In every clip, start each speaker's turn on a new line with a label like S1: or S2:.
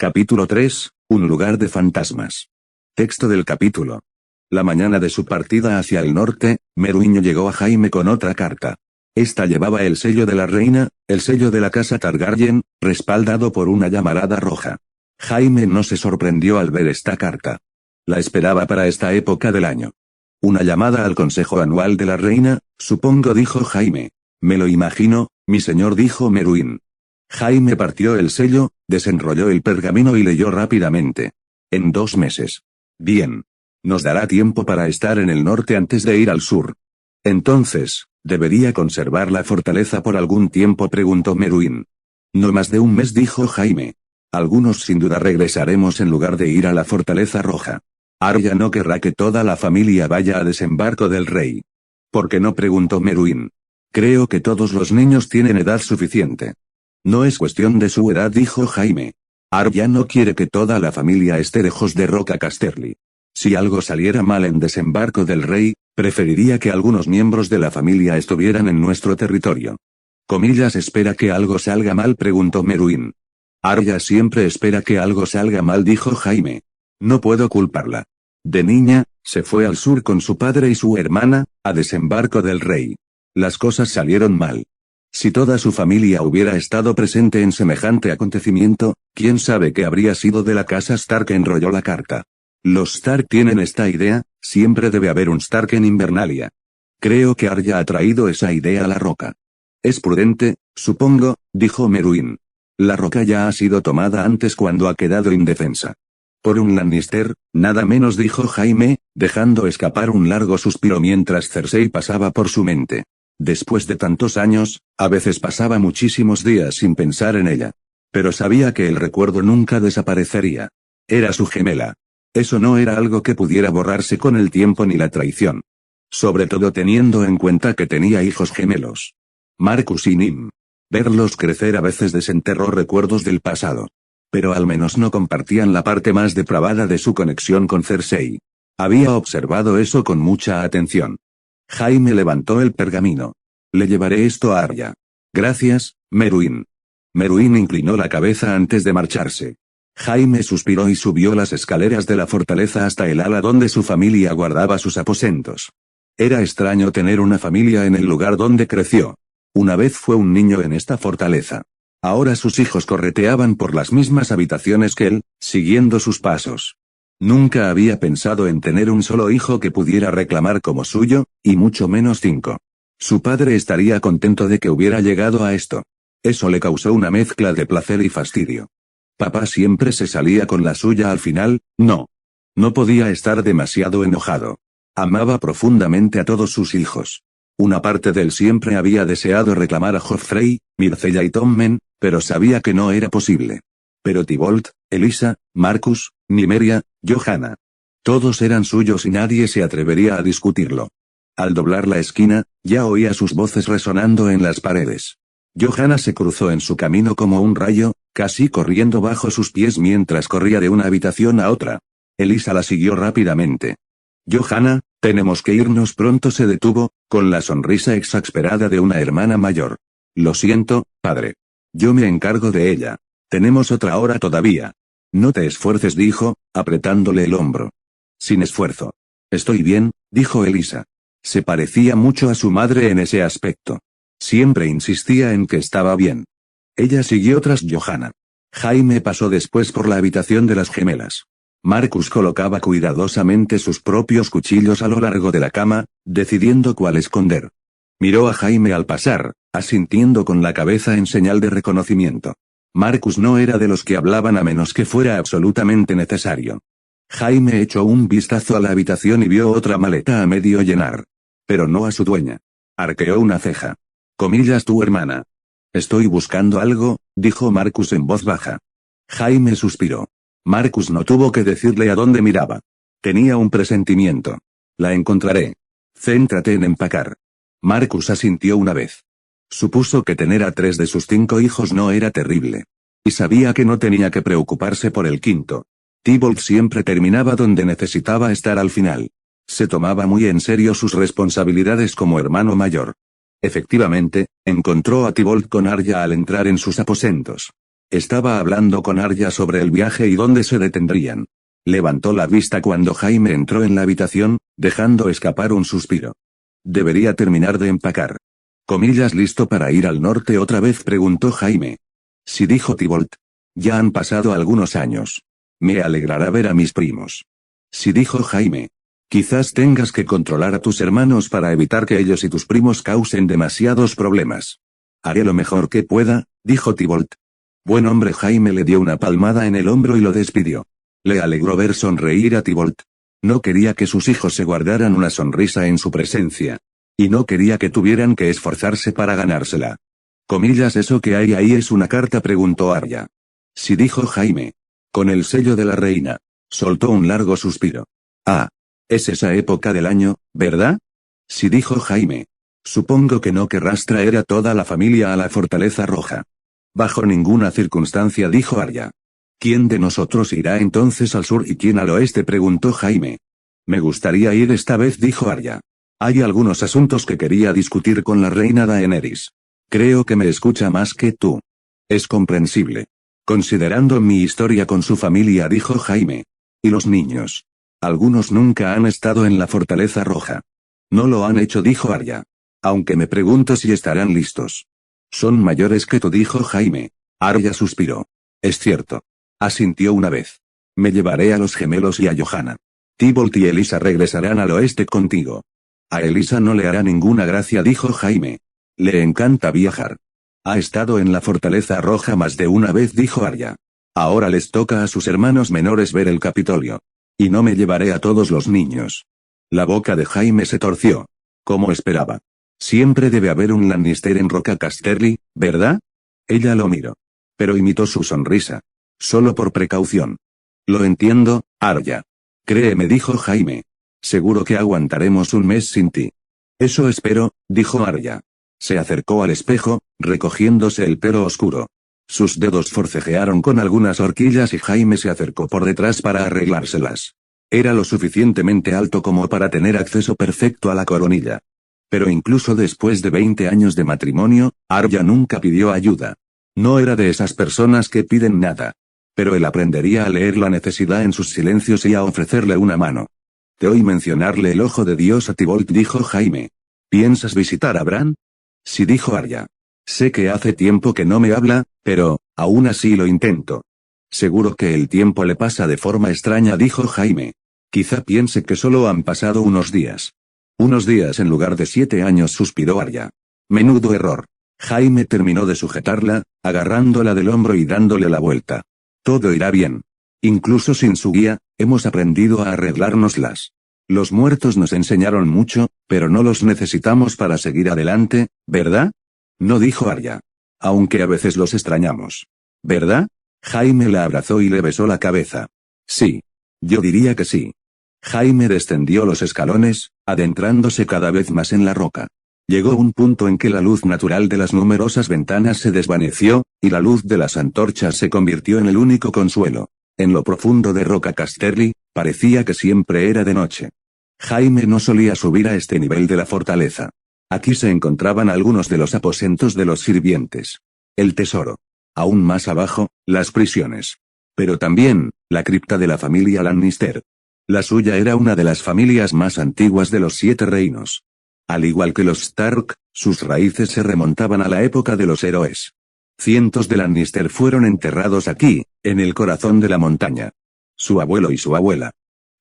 S1: Capítulo 3, un lugar de fantasmas. Texto del capítulo. La mañana de su partida hacia el norte, Meruiño llegó a Jaime con otra carta. Esta llevaba el sello de la reina, el sello de la casa Targaryen, respaldado por una llamarada roja. Jaime no se sorprendió al ver esta carta. La esperaba para esta época del año. Una llamada al consejo anual de la reina, supongo, dijo Jaime. Me lo imagino, mi señor, dijo Meruín. Jaime partió el sello, desenrolló el pergamino y leyó rápidamente. En 2 meses. Bien. Nos dará tiempo para estar en el norte antes de ir al sur. Entonces, ¿debería conservar la fortaleza por algún tiempo?, preguntó Meruín. No más de 1 mes, dijo Jaime. Algunos sin duda regresaremos en lugar de ir a la fortaleza roja. Arya no querrá que toda la familia vaya a desembarco del rey. ¿Por qué no?, preguntó Meruín. Creo que todos los niños tienen edad suficiente. No es cuestión de su edad, dijo Jaime. Arya no quiere que toda la familia esté lejos de Roca Casterly. Si algo saliera mal en desembarco del rey, preferiría que algunos miembros de la familia estuvieran en nuestro territorio. ¿Comillas espera que algo salga mal?, preguntó Meruín. Arya siempre espera que algo salga mal, dijo Jaime. No puedo culparla. De niña, se fue al sur con su padre y su hermana, a desembarco del rey. Las cosas salieron mal. Si toda su familia hubiera estado presente en semejante acontecimiento, quién sabe qué habría sido de la casa Stark. Enrolló la carta. Los Stark tienen esta idea, siempre debe haber un Stark en Invernalia. Creo que Arya ha traído esa idea a la roca. Es prudente, supongo, dijo Meruín. La roca ya ha sido tomada antes cuando ha quedado indefensa. Por un Lannister, nada menos, dijo Jaime, dejando escapar un largo suspiro mientras Cersei pasaba por su mente. Después de tantos años, a veces pasaba muchísimos días sin pensar en ella. Pero sabía que el recuerdo nunca desaparecería. Era su gemela. Eso no era algo que pudiera borrarse con el tiempo ni la traición. Sobre todo teniendo en cuenta que tenía hijos gemelos. Marcus y Nym. Verlos crecer a veces desenterró recuerdos del pasado. Pero al menos no compartían la parte más depravada de su conexión con Cersei. Había observado eso con mucha atención. Jaime levantó el pergamino. Le llevaré esto a Arya. Gracias, Meruín. Meruín inclinó la cabeza antes de marcharse. Jaime suspiró y subió las escaleras de la fortaleza hasta el ala donde su familia guardaba sus aposentos. Era extraño tener una familia en el lugar donde creció. Una vez fue un niño en esta fortaleza. Ahora sus hijos correteaban por las mismas habitaciones que él, siguiendo sus pasos. Nunca había pensado en tener un solo hijo que pudiera reclamar como suyo, y mucho menos 5. Su padre estaría contento de que hubiera llegado a esto. Eso le causó una mezcla de placer y fastidio. Papá siempre se salía con la suya al final, no. No podía estar demasiado enojado. Amaba profundamente a todos sus hijos. Una parte de él siempre había deseado reclamar a Joffrey, Myrcella y Tommen, pero sabía que no era posible. Pero Tybolt, Elisa, Marcus, Nymeria, Johanna. Todos eran suyos y nadie se atrevería a discutirlo. Al doblar la esquina, ya oía sus voces resonando en las paredes. Johanna se cruzó en su camino como un rayo, casi corriendo bajo sus pies mientras corría de una habitación a otra. Elisa la siguió rápidamente. Johanna, tenemos que irnos pronto, se detuvo, con la sonrisa exasperada de una hermana mayor. Lo siento, padre. Yo me encargo de ella. Tenemos otra hora todavía. No te esfuerces, dijo, apretándole el hombro. Sin esfuerzo. Estoy bien, dijo Elisa. Se parecía mucho a su madre en ese aspecto. Siempre insistía en que estaba bien. Ella siguió tras Johanna. Jaime pasó después por la habitación de las gemelas. Marcus colocaba cuidadosamente sus propios cuchillos a lo largo de la cama, decidiendo cuál esconder. Miró a Jaime al pasar, asintiendo con la cabeza en señal de reconocimiento. Marcus no era de los que hablaban a menos que fuera absolutamente necesario. Jaime echó un vistazo a la habitación y vio otra maleta a medio llenar. Pero no a su dueña. Arqueó una ceja. Comillas, tu hermana. Estoy buscando algo, dijo Marcus en voz baja. Jaime suspiró. Marcus no tuvo que decirle a dónde miraba. Tenía un presentimiento. La encontraré. Céntrate en empacar. Marcus asintió una vez. Supuso que tener a 3 de sus 5 hijos no era terrible. Y sabía que no tenía que preocuparse por el 5. Tybolt siempre terminaba donde necesitaba estar al final. Se tomaba muy en serio sus responsabilidades como hermano mayor. Efectivamente, encontró a Tybolt con Arya al entrar en sus aposentos. Estaba hablando con Arya sobre el viaje y dónde se detendrían. Levantó la vista cuando Jaime entró en la habitación, dejando escapar un suspiro. Debería terminar de empacar. Comillas, ¿listo para ir al norte otra vez?, preguntó Jaime. Sí, dijo Tybalt. Ya han pasado algunos años. Me alegrará ver a mis primos. Sí, dijo Jaime. Quizás tengas que controlar a tus hermanos para evitar que ellos y tus primos causen demasiados problemas. Haré lo mejor que pueda, dijo Tybalt. Buen hombre. Jaime le dio una palmada en el hombro y lo despidió. Le alegró ver sonreír a Tybalt. No quería que sus hijos se guardaran una sonrisa en su presencia. Y no quería que tuvieran que esforzarse para ganársela. Comillas, ¿eso que hay ahí es una carta?, preguntó Arya. Sí, dijo Jaime. Con el sello de la reina. Soltó un largo suspiro. Ah. Es esa época del año, ¿verdad? Sí, dijo Jaime. Supongo que no querrás traer a toda la familia a la Fortaleza Roja. Bajo ninguna circunstancia, dijo Arya. ¿Quién de nosotros irá entonces al sur y quién al oeste?, preguntó Jaime. Me gustaría ir esta vez, dijo Arya. Hay algunos asuntos que quería discutir con la reina Daenerys. Creo que me escucha más que tú. Es comprensible. Considerando mi historia con su familia, dijo Jaime. ¿Y los niños? Algunos nunca han estado en la Fortaleza Roja. No lo han hecho, dijo Arya. Aunque me pregunto si estarán listos. Son mayores que tú, dijo Jaime. Arya suspiró. Es cierto. Asintió una vez. Me llevaré a los gemelos y a Johanna. Tybalt y Elisa regresarán al oeste contigo. A Elisa no le hará ninguna gracia, dijo Jaime. Le encanta viajar. Ha estado en la Fortaleza Roja más de una vez, dijo Arya. Ahora les toca a sus hermanos menores ver el Capitolio. Y no me llevaré a todos los niños. La boca de Jaime se torció. Como esperaba. Siempre debe haber un Lannister en Roca Casterly, ¿verdad? Ella lo miró. Pero imitó su sonrisa. Solo por precaución. Lo entiendo, Arya. Créeme, dijo Jaime. Seguro que aguantaremos un mes sin ti. Eso espero, dijo Arya. Se acercó al espejo, recogiéndose el pelo oscuro. Sus dedos forcejearon con algunas horquillas y Jaime se acercó por detrás para arreglárselas. Era lo suficientemente alto como para tener acceso perfecto a la coronilla. Pero incluso después de 20 años de matrimonio, Arya nunca pidió ayuda. No era de esas personas que piden nada. Pero él aprendería a leer la necesidad en sus silencios y a ofrecerle una mano. Te oí mencionarle el ojo de Dios a Tybalt, dijo Jaime. ¿Piensas visitar a Bran? Sí, dijo Arya. Sé que hace tiempo que no me habla, pero, aún así lo intento. Seguro que el tiempo le pasa de forma extraña, dijo Jaime. Quizá piense que solo han pasado unos días. Unos días en lugar de 7 años, suspiró Arya. Menudo error. Jaime terminó de sujetarla, agarrándola del hombro y dándole la vuelta. Todo irá bien. Incluso sin su guía, hemos aprendido a arreglárnoslas. Los muertos nos enseñaron mucho, pero no los necesitamos para seguir adelante, ¿verdad? No, dijo Arya. Aunque a veces los extrañamos. ¿Verdad? Jaime la abrazó y le besó la cabeza. Sí. Yo diría que sí. Jaime descendió los escalones, adentrándose cada vez más en la roca. Llegó un punto en que la luz natural de las numerosas ventanas se desvaneció, y la luz de las antorchas se convirtió en el único consuelo. En lo profundo de Roca Casterly, parecía que siempre era de noche. Jaime no solía subir a este nivel de la fortaleza. Aquí se encontraban algunos de los aposentos de los sirvientes. El tesoro. Aún más abajo, las prisiones. Pero también, la cripta de la familia Lannister. La suya era una de las familias más antiguas de los 7 reinos. Al igual que los Stark, sus raíces se remontaban a la época de los héroes. Cientos de Lannister fueron enterrados aquí, en el corazón de la montaña. Su abuelo y su abuela.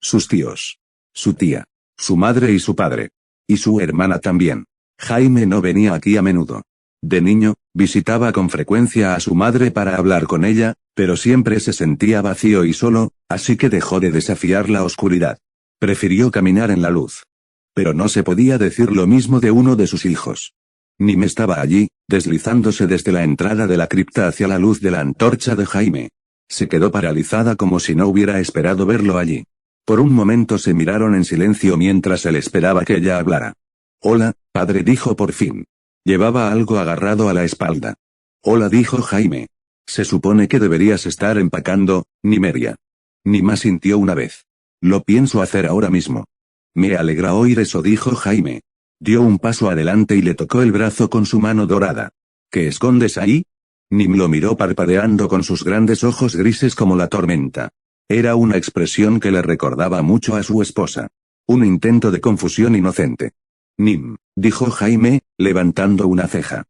S1: Sus tíos. Su tía. Su madre y su padre. Y su hermana también. Jaime no venía aquí a menudo. De niño, visitaba con frecuencia a su madre para hablar con ella, pero siempre se sentía vacío y solo, así que dejó de desafiar la oscuridad. Prefirió caminar en la luz. Pero no se podía decir lo mismo de uno de sus hijos. Nim estaba allí, deslizándose desde la entrada de la cripta hacia la luz de la antorcha de Jaime. Se quedó paralizada como si no hubiera esperado verlo allí. Por un momento se miraron en silencio mientras él esperaba que ella hablara. Hola, padre, dijo por fin. Llevaba algo agarrado a la espalda. Hola, dijo Jaime. Se supone que deberías estar empacando, Nymeria. Nim asintió una vez. Lo pienso hacer ahora mismo. Me alegra oír eso, dijo Jaime. Dio un paso adelante y le tocó el brazo con su mano dorada. ¿Qué escondes ahí? Nim lo miró parpadeando con sus grandes ojos grises como la tormenta. Era una expresión que le recordaba mucho a su esposa. Un intento de confusión inocente. Nim, dijo Jaime, levantando una ceja.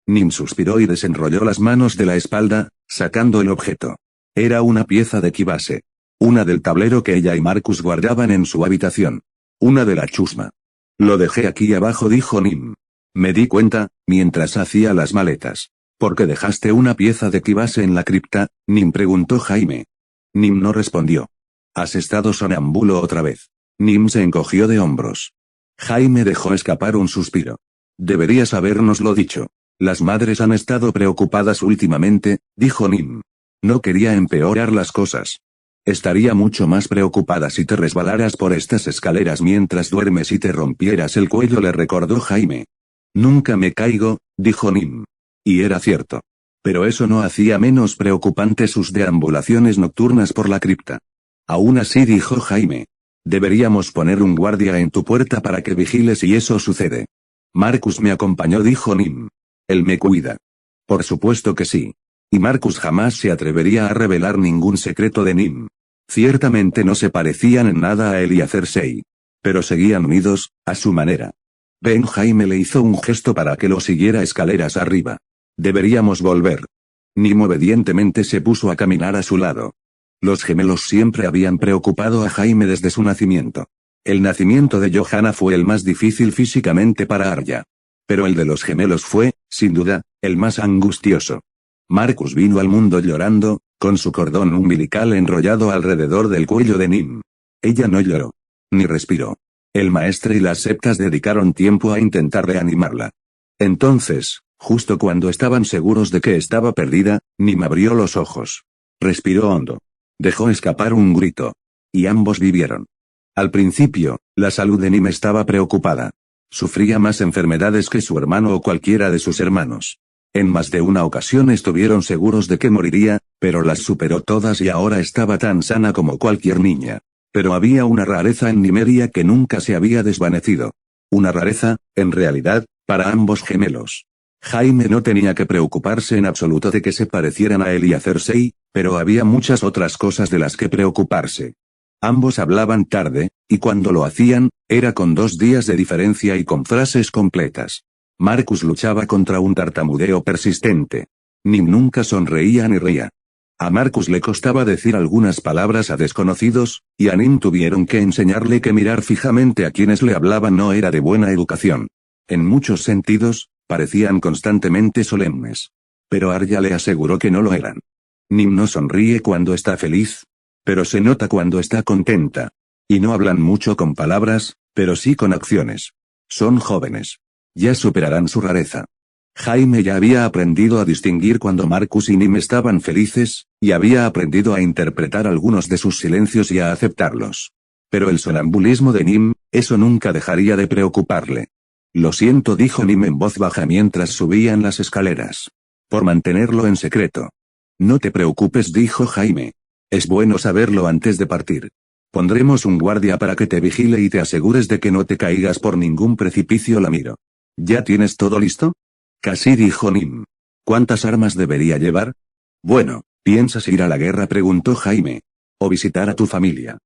S1: Nim suspiró y desenrolló las manos de la espalda, sacando el objeto. Era una pieza de kibase. Una del tablero que ella y Marcus guardaban en su habitación. Una de la chusma. Lo dejé aquí abajo, dijo Nim. Me di cuenta, mientras hacía las maletas. ¿Por qué dejaste una pieza de kibase en la cripta? Nim preguntó Jaime. Nim no respondió. ¿Has estado sonámbulo otra vez? Nim se encogió de hombros. Jaime dejó escapar un suspiro. Deberías habérnoslo dicho. Las madres han estado preocupadas últimamente, dijo Nim. No quería empeorar las cosas. Estaría mucho más preocupada si te resbalaras por estas escaleras mientras duermes y te rompieras el cuello, le recordó Jaime. Nunca me caigo, dijo Nim. Y era cierto. Pero eso no hacía menos preocupante sus deambulaciones nocturnas por la cripta. Aún así, dijo Jaime. Deberíamos poner un guardia en tu puerta para que vigile si eso sucede. Marcus me acompañó, dijo Nim. Él me cuida. Por supuesto que sí. Y Marcus jamás se atrevería a revelar ningún secreto de Nim. Ciertamente no se parecían en nada a él y a Cersei. Pero seguían unidos, a su manera. Ben Jaime le hizo un gesto para que lo siguiera escaleras arriba. Deberíamos volver. Nim obedientemente se puso a caminar a su lado. Los gemelos siempre habían preocupado a Jaime desde su nacimiento. El nacimiento de Johanna fue el más difícil físicamente para Arya. Pero el de los gemelos fue, sin duda, el más angustioso. Marcus vino al mundo llorando, con su cordón umbilical enrollado alrededor del cuello de Nim. Ella no lloró. Ni respiró. El maestre y las septas dedicaron tiempo a intentar reanimarla. Entonces, justo cuando estaban seguros de que estaba perdida, Nim abrió los ojos. Respiró hondo. Dejó escapar un grito. Y ambos vivieron. Al principio, la salud de Nim estaba preocupada. Sufría más enfermedades que su hermano o cualquiera de sus hermanos. En más de una ocasión estuvieron seguros de que moriría, pero las superó todas y ahora estaba tan sana como cualquier niña. Pero había una rareza en Nymeria que nunca se había desvanecido. Una rareza, en realidad, para ambos gemelos. Jaime no tenía que preocuparse en absoluto de que se parecieran a él y a Cersei, pero había muchas otras cosas de las que preocuparse. Ambos hablaban tarde, y cuando lo hacían, era con 2 días de diferencia y con frases completas. Marcus luchaba contra un tartamudeo persistente. Nim nunca sonreía ni reía. A Marcus le costaba decir algunas palabras a desconocidos, y a Nim tuvieron que enseñarle que mirar fijamente a quienes le hablaban no era de buena educación. En muchos sentidos, parecían constantemente solemnes. Pero Arya le aseguró que no lo eran. Nim no sonríe cuando está feliz, pero se nota cuando está contenta. Y no hablan mucho con palabras, pero sí con acciones. Son jóvenes. Ya superarán su rareza. Jaime ya había aprendido a distinguir cuando Marcus y Nim estaban felices, y había aprendido a interpretar algunos de sus silencios y a aceptarlos. Pero el sonambulismo de Nim, eso nunca dejaría de preocuparle. Lo siento, dijo Nim en voz baja mientras subían las escaleras. Por mantenerlo en secreto. No te preocupes, dijo Jaime. Es bueno saberlo antes de partir. Pondremos un guardia para que te vigile y te asegures de que no te caigas por ningún precipicio, la miro. ¿Ya tienes todo listo? Casi, dijo Nim. ¿Cuántas armas debería llevar? Bueno, ¿piensas ir a la guerra?, preguntó Jaime. ¿O visitar a tu familia?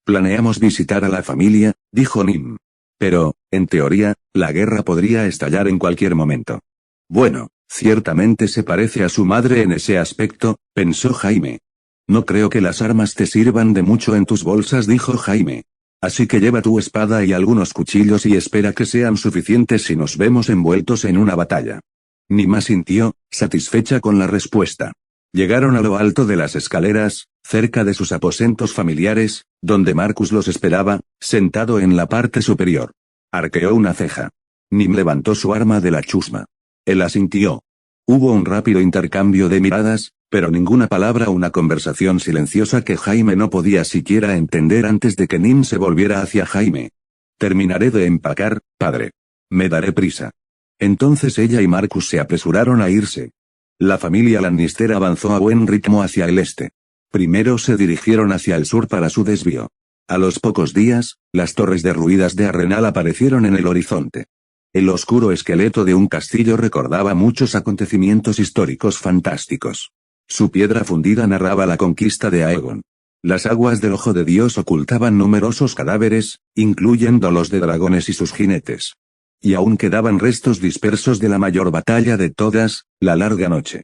S1: Planeamos visitar a la familia, dijo Nim. Pero, en teoría, la guerra podría estallar en cualquier momento. Bueno, ciertamente se parece a su madre en ese aspecto, pensó Jaime. No creo que las armas te sirvan de mucho en tus bolsas, dijo Jaime. Así que lleva tu espada y algunos cuchillos y espera que sean suficientes si nos vemos envueltos en una batalla. Nim asintió, satisfecha con la respuesta. Llegaron a lo alto de las escaleras, cerca de sus aposentos familiares, donde Marcus los esperaba, sentado en la parte superior. Arqueó una ceja. Nim levantó su arma de la chusma. Él asintió. Hubo un rápido intercambio de miradas, pero ninguna palabra, una conversación silenciosa que Jaime no podía siquiera entender antes de que Nim se volviera hacia Jaime. Terminaré de empacar, padre. Me daré prisa. Entonces ella y Marcus se apresuraron a irse. La familia Lannister avanzó a buen ritmo hacia el este. Primero se dirigieron hacia el sur para su desvío. A los pocos días, las torres derruidas de Arrenal aparecieron en el horizonte. El oscuro esqueleto de un castillo recordaba muchos acontecimientos históricos fantásticos. Su piedra fundida narraba la conquista de Aegon. Las aguas del Ojo de Dios ocultaban numerosos cadáveres, incluyendo los de dragones y sus jinetes. Y aún quedaban restos dispersos de la mayor batalla de todas, la Larga Noche.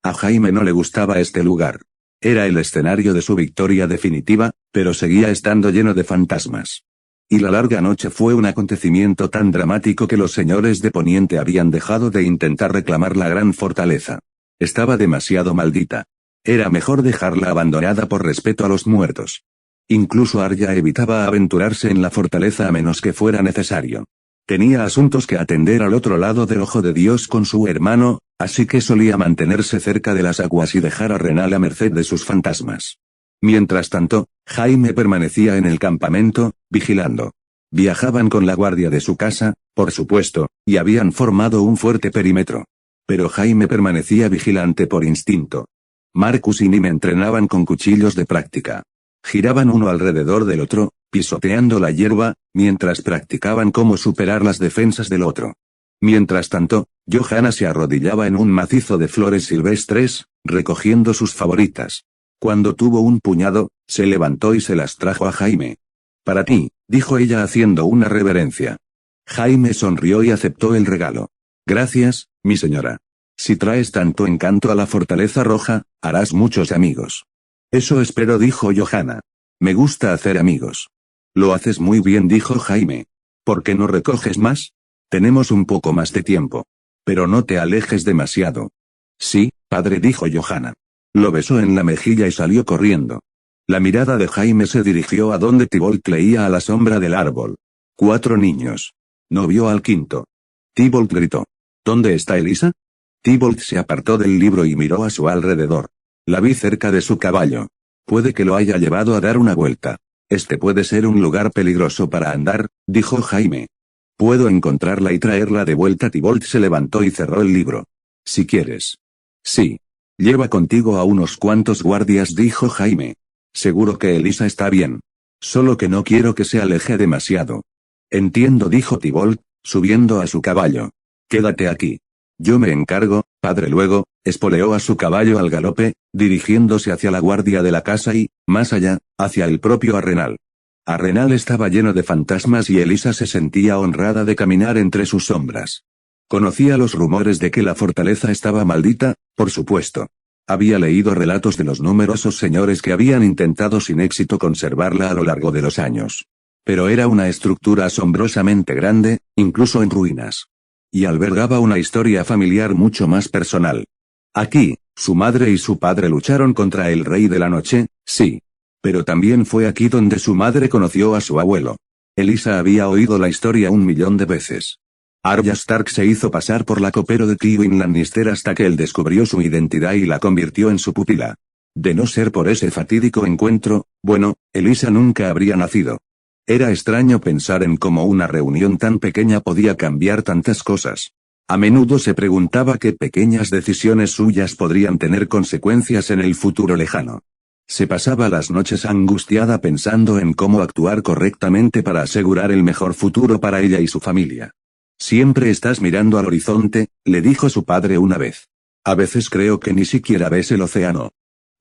S1: A Jaime no le gustaba este lugar. Era el escenario de su victoria definitiva, pero seguía estando lleno de fantasmas. Y la Larga Noche fue un acontecimiento tan dramático que los señores de Poniente habían dejado de intentar reclamar la gran fortaleza. Estaba demasiado maldita. Era mejor dejarla abandonada por respeto a los muertos. Incluso Arya evitaba aventurarse en la fortaleza a menos que fuera necesario. Tenía asuntos que atender al otro lado del Ojo de Dios con su hermano, así que solía mantenerse cerca de las aguas y dejar a Renal a merced de sus fantasmas. Mientras tanto, Jaime permanecía en el campamento, vigilando. Viajaban con la guardia de su casa, por supuesto, y habían formado un fuerte perímetro. Pero Jaime permanecía vigilante por instinto. Marcus y Nim entrenaban con cuchillos de práctica. Giraban uno alrededor del otro, pisoteando la hierba, mientras practicaban cómo superar las defensas del otro. Mientras tanto, Johanna se arrodillaba en un macizo de flores silvestres, recogiendo sus favoritas. Cuando tuvo un puñado, se levantó y se las trajo a Jaime. «Para ti», dijo ella haciendo una reverencia. Jaime sonrió y aceptó el regalo. «Gracias, mi señora. Si traes tanto encanto a la Fortaleza Roja, harás muchos amigos». «Eso espero», dijo Johanna. «Me gusta hacer amigos». «Lo haces muy bien», dijo Jaime. «¿Por qué no recoges más? Tenemos un poco más de tiempo. Pero no te alejes demasiado». «Sí, padre», dijo Johanna. Lo besó en la mejilla y salió corriendo. La mirada de Jaime se dirigió a donde Tybalt leía a la sombra del árbol. 4 niños. No vio al quinto. Tybalt gritó. «¿Dónde está Elisa?» Tybalt se apartó del libro y miró a su alrededor. La vi cerca de su caballo. Puede que lo haya llevado a dar una vuelta. Este puede ser un lugar peligroso para andar, dijo Jaime. Puedo encontrarla y traerla de vuelta. Tybalt se levantó y cerró el libro. Si quieres. Sí. Lleva contigo a unos cuantos guardias, dijo Jaime. Seguro que Elisa está bien. Solo que no quiero que se aleje demasiado. Entiendo, dijo Tybalt, subiendo a su caballo. Quédate aquí. Yo me encargo, padre. Luego, espoleó a su caballo al galope, dirigiéndose hacia la guardia de la casa y, más allá, hacia el propio Arenal. Arenal estaba lleno de fantasmas y Elisa se sentía honrada de caminar entre sus sombras. Conocía los rumores de que la fortaleza estaba maldita, por supuesto. Había leído relatos de los numerosos señores que habían intentado sin éxito conservarla a lo largo de los años. Pero era una estructura asombrosamente grande, incluso en ruinas. Y albergaba una historia familiar mucho más personal. Aquí, su madre y su padre lucharon contra el Rey de la Noche, sí. Pero también fue aquí donde su madre conoció a su abuelo. Elisa había oído la historia 1.000.000 de veces. Arya Stark se hizo pasar por la copero de Tywin Lannister hasta que él descubrió su identidad y la convirtió en su pupila. De no ser por ese fatídico encuentro, bueno, Elisa nunca habría nacido. Era extraño pensar en cómo una reunión tan pequeña podía cambiar tantas cosas. A menudo se preguntaba qué pequeñas decisiones suyas podrían tener consecuencias en el futuro lejano. Se pasaba las noches angustiada pensando en cómo actuar correctamente para asegurar el mejor futuro para ella y su familia. Siempre estás mirando al horizonte, le dijo su padre una vez. A veces creo que ni siquiera ves el océano.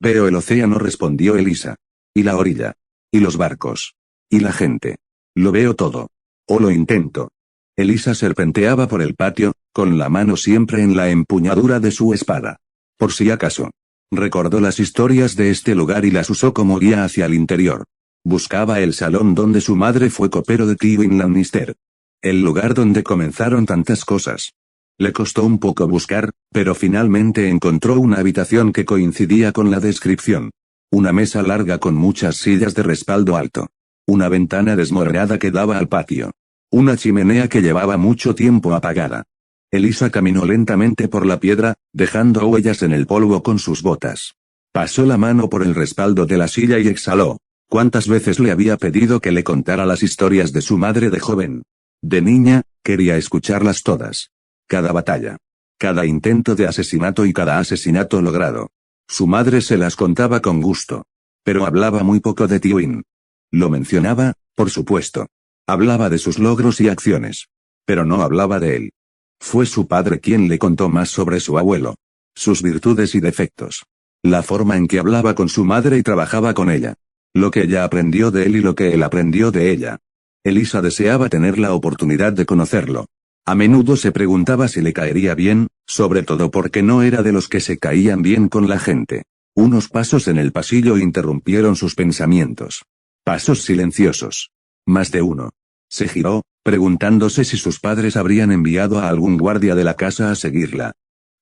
S1: Veo el océano, respondió Elisa. Y la orilla. Y los barcos. Y la gente. Lo veo todo. O lo intento. Elisa serpenteaba por el patio, con la mano siempre en la empuñadura de su espada. Por si acaso. Recordó las historias de este lugar y las usó como guía hacia el interior. Buscaba el salón donde su madre fue copero de Tywin Lannister. El lugar donde comenzaron tantas cosas. Le costó un poco buscar, pero finalmente encontró una habitación que coincidía con la descripción. Una mesa larga con muchas sillas de respaldo alto. Una ventana desmoronada que daba al patio. Una chimenea que llevaba mucho tiempo apagada. Elisa caminó lentamente por la piedra, dejando huellas en el polvo con sus botas. Pasó la mano por el respaldo de la silla y exhaló. ¿Cuántas veces le había pedido que le contara las historias de su madre de joven? De niña, quería escucharlas todas. Cada batalla. Cada intento de asesinato y cada asesinato logrado. Su madre se las contaba con gusto. Pero hablaba muy poco de Tywin. Lo mencionaba, por supuesto. Hablaba de sus logros y acciones. pero no hablaba de él. Fue su padre quien le contó más sobre su abuelo, sus virtudes y defectos, la forma en que hablaba con su madre y trabajaba con ella, lo que ella aprendió de él y lo que él aprendió de ella. Elisa deseaba tener la oportunidad de conocerlo. A menudo se preguntaba si le caería bien, sobre todo porque no era de los que se caían bien con la gente. Unos pasos en el pasillo interrumpieron sus pensamientos. Pasos silenciosos. Más de uno. Se giró, preguntándose si sus padres habrían enviado a algún guardia de la casa a seguirla.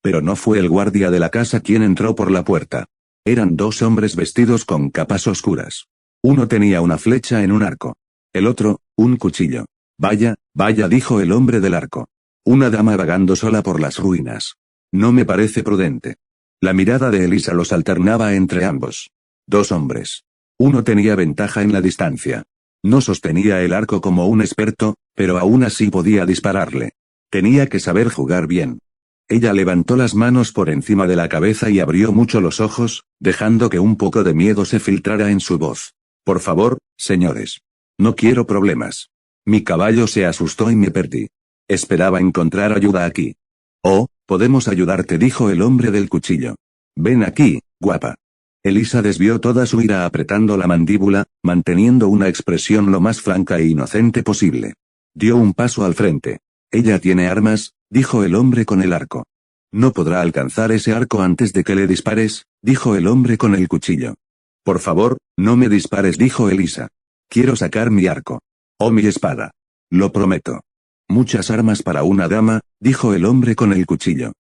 S1: Pero no fue el guardia de la casa quien entró por la puerta. Eran dos hombres vestidos con capas oscuras. Uno tenía una flecha en un arco. El otro, un cuchillo. Vaya, vaya, dijo el hombre del arco. Una dama vagando sola por las ruinas. No me parece prudente. La mirada de Elisa los alternaba entre ambos. Dos hombres. Uno tenía ventaja en la distancia. No sostenía el arco como un experto, pero aún así podía dispararle. Tenía que saber jugar bien. Ella levantó las manos por encima de la cabeza y abrió mucho los ojos, dejando que un poco de miedo se filtrara en su voz. Por favor, señores. No quiero problemas. Mi caballo se asustó y me perdí. Esperaba encontrar ayuda aquí. Oh, podemos ayudarte, dijo el hombre del cuchillo. Ven aquí, guapa. Elisa desvió toda su ira apretando la mandíbula, manteniendo una expresión lo más franca e inocente posible. Dio un paso al frente. Ella tiene armas, dijo el hombre con el arco. No podrá alcanzar ese arco antes de que le dispares, dijo el hombre con el cuchillo. Por favor, no me dispares, dijo Elisa. Quiero sacar mi arco. O mi espada. Lo prometo. Muchas armas para una dama, dijo el hombre con el cuchillo.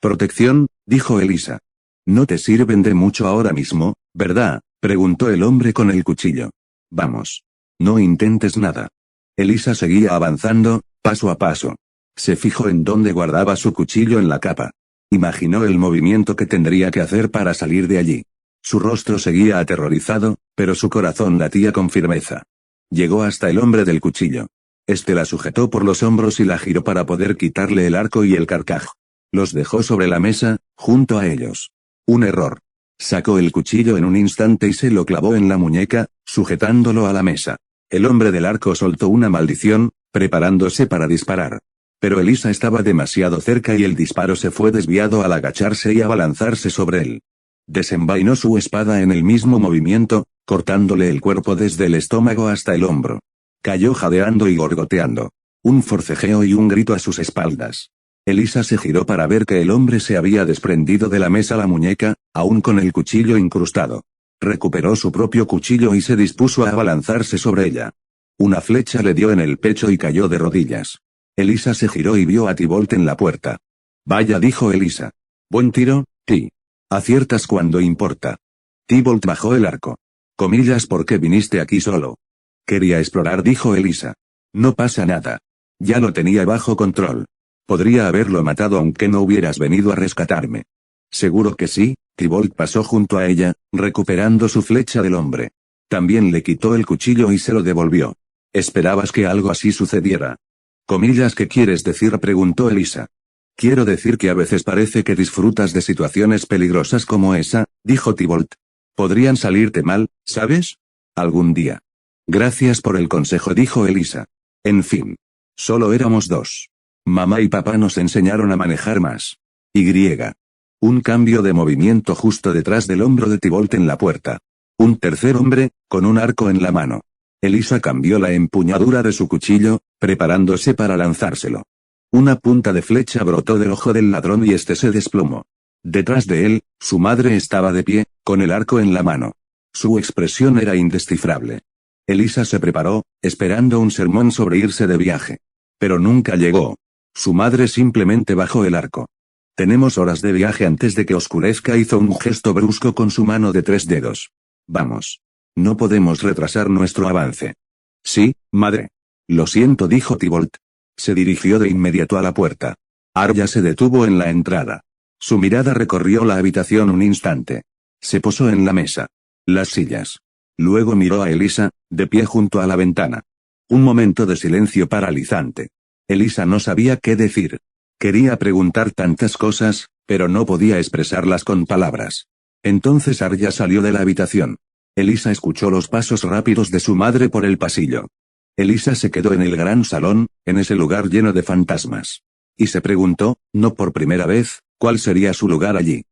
S1: Protección, dijo Elisa. No te sirven de mucho ahora mismo, ¿verdad?, preguntó el hombre con el cuchillo. Vamos. No intentes nada. Elisa seguía avanzando, paso a paso. Se fijó en dónde guardaba su cuchillo en la capa. Imaginó el movimiento que tendría que hacer para salir de allí. Su rostro seguía aterrorizado, pero su corazón latía con firmeza. Llegó hasta el hombre del cuchillo. Este la sujetó por los hombros y la giró para poder quitarle el arco y el carcaj. Los dejó sobre la mesa, junto a ellos. Un error. Sacó el cuchillo en un instante y se lo clavó en la muñeca, sujetándolo a la mesa. El hombre del arco soltó una maldición, preparándose para disparar. Pero Elisa estaba demasiado cerca y el disparo se fue desviado al agacharse y abalanzarse sobre él. Desenvainó su espada en el mismo movimiento, cortándole el cuerpo desde el estómago hasta el hombro. Cayó jadeando y gorgoteando. Un forcejeo y un grito a sus espaldas. Elisa se giró para ver que el hombre se había desprendido de la mesa la muñeca, aún con el cuchillo incrustado. Recuperó su propio cuchillo y se dispuso a abalanzarse sobre ella. Una flecha le dio en el pecho y cayó de rodillas. Elisa se giró y vio a Tybalt en la puerta. Vaya, dijo Elisa. Buen tiro, Ty. Aciertas cuando importa. Tybalt bajó el arco. Comillas, ¿por qué viniste aquí solo? Quería explorar, dijo Elisa. No pasa nada. Ya lo tenía bajo control. Podría haberlo matado aunque no hubieras venido a rescatarme. Seguro que sí. Tybalt pasó junto a ella, recuperando su flecha del hombre. También le quitó el cuchillo y se lo devolvió. ¿Esperabas que algo así sucediera? Comillas, ¿qué quieres decir?, preguntó Elisa. Quiero decir que a veces parece que disfrutas de situaciones peligrosas como esa, dijo Tybalt. Podrían salirte mal, ¿sabes? Algún día. Gracias por el consejo, dijo Elisa. En fin. Solo éramos dos. Mamá y papá nos enseñaron a manejar más. Un cambio de movimiento justo detrás del hombro de Tybalt en la puerta. Un tercer hombre, con un arco en la mano. Elisa cambió la empuñadura de su cuchillo, preparándose para lanzárselo. Una punta de flecha brotó del ojo del ladrón y este se desplomó. Detrás de él, su madre estaba de pie, con el arco en la mano. Su expresión era indescifrable. Elisa se preparó, esperando un sermón sobre irse de viaje. Pero nunca llegó. Su madre simplemente bajó el arco. Tenemos horas de viaje antes de que oscurezca, hizo un gesto brusco con su mano de 3 dedos. Vamos. No podemos retrasar nuestro avance. Sí, madre. Lo siento, dijo Tybalt. Se dirigió de inmediato a la puerta. Arya se detuvo en la entrada. Su mirada recorrió la habitación un instante. Se posó en la mesa. Las sillas. Luego miró a Elisa, de pie junto a la ventana. Un momento de silencio paralizante. Elisa no sabía qué decir. Quería preguntar tantas cosas, pero no podía expresarlas con palabras. Entonces Arya salió de la habitación. Elisa escuchó los pasos rápidos de su madre por el pasillo. Elisa se quedó en el gran salón, en ese lugar lleno de fantasmas. Y se preguntó, no por primera vez, cuál sería su lugar allí.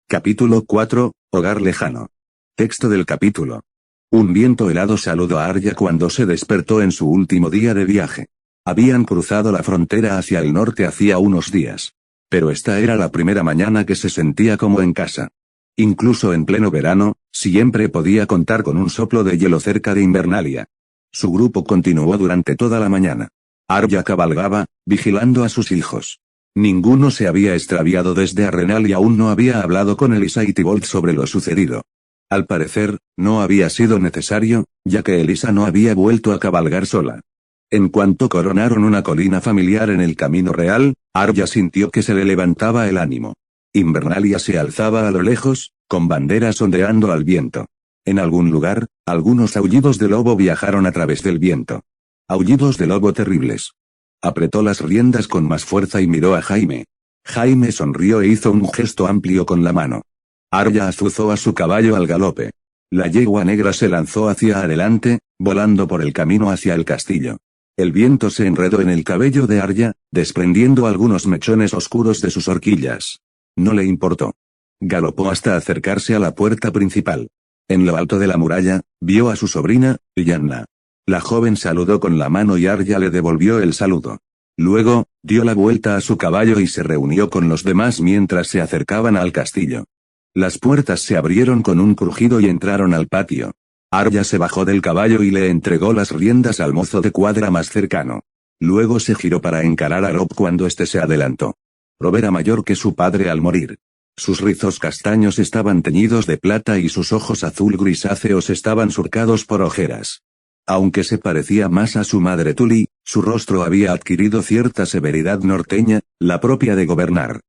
S1: Capítulo 4, Hogar lejano. Texto del capítulo. Un viento helado saludó a Arya cuando se despertó en su último día de viaje. Habían cruzado la frontera hacia el norte hacía unos días. Pero esta era la primera mañana que se sentía como en casa. Incluso en pleno verano, siempre podía contar con un soplo de hielo cerca de Invernalia. Su grupo continuó durante toda la mañana. Arya cabalgaba, vigilando a sus hijos. Ninguno se había extraviado desde Arenal y aún no había hablado con Elisa y Tibolt sobre lo sucedido. Al parecer, no había sido necesario, ya que Elisa no había vuelto a cabalgar sola. En cuanto coronaron una colina familiar en el camino real, Arya sintió que se le levantaba el ánimo. Invernalia se alzaba a lo lejos, con banderas ondeando al viento. En algún lugar, algunos aullidos de lobo viajaron a través del viento. Aullidos de lobo terribles. Apretó las riendas con más fuerza y miró a Jaime. Jaime sonrió e hizo un gesto amplio con la mano. Arya azuzó a su caballo al galope. La yegua negra se lanzó hacia adelante, volando por el camino hacia el castillo. El viento se enredó en el cabello de Arya, desprendiendo algunos mechones oscuros de sus horquillas. No le importó. Galopó hasta acercarse a la puerta principal. En lo alto de la muralla, vio a su sobrina, Lyanna. La joven saludó con la mano y Arya le devolvió el saludo. Luego, dio la vuelta a su caballo y se reunió con los demás mientras se acercaban al castillo. Las puertas se abrieron con un crujido y entraron al patio. Arya se bajó del caballo y le entregó las riendas al mozo de cuadra más cercano. Luego se giró para encarar a Robb cuando éste se adelantó. Robb era mayor que su padre al morir. Sus rizos castaños estaban teñidos de plata y sus ojos azul grisáceos estaban surcados por ojeras. Aunque se parecía más a su madre Tully, su rostro había adquirido cierta severidad norteña, la propia de gobernar.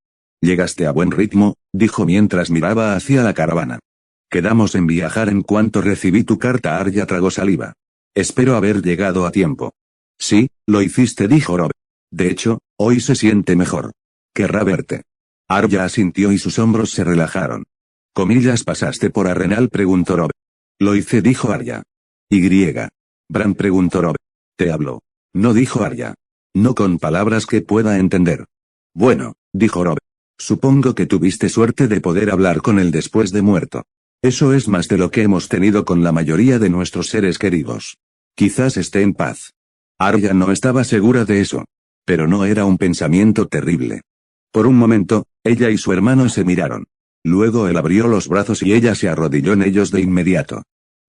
S1: «Llegaste a buen ritmo», dijo mientras miraba hacia la caravana. «Quedamos en viajar en cuanto recibí tu carta». Arya tragó saliva. «Espero haber llegado a tiempo». «Sí, lo hiciste», dijo Robb. «De hecho, hoy se siente mejor. Querrá verte». Arya asintió y sus hombros se relajaron. «¿Comillas pasaste por Arenal?», preguntó Robb. «Lo hice», dijo Arya. «¿Y? Bran?», preguntó Robb. «Te habló». «No», dijo Arya. «No con palabras que pueda entender». «Bueno», dijo Robb. «Supongo que tuviste suerte de poder hablar con él después de muerto. Eso es más de lo que hemos tenido con la mayoría de nuestros seres queridos. Quizás esté en paz». Arya no estaba segura de eso. Pero no era un pensamiento terrible. Por un momento, ella y su hermano se miraron. Luego él abrió los brazos y ella se arrodilló en ellos de inmediato.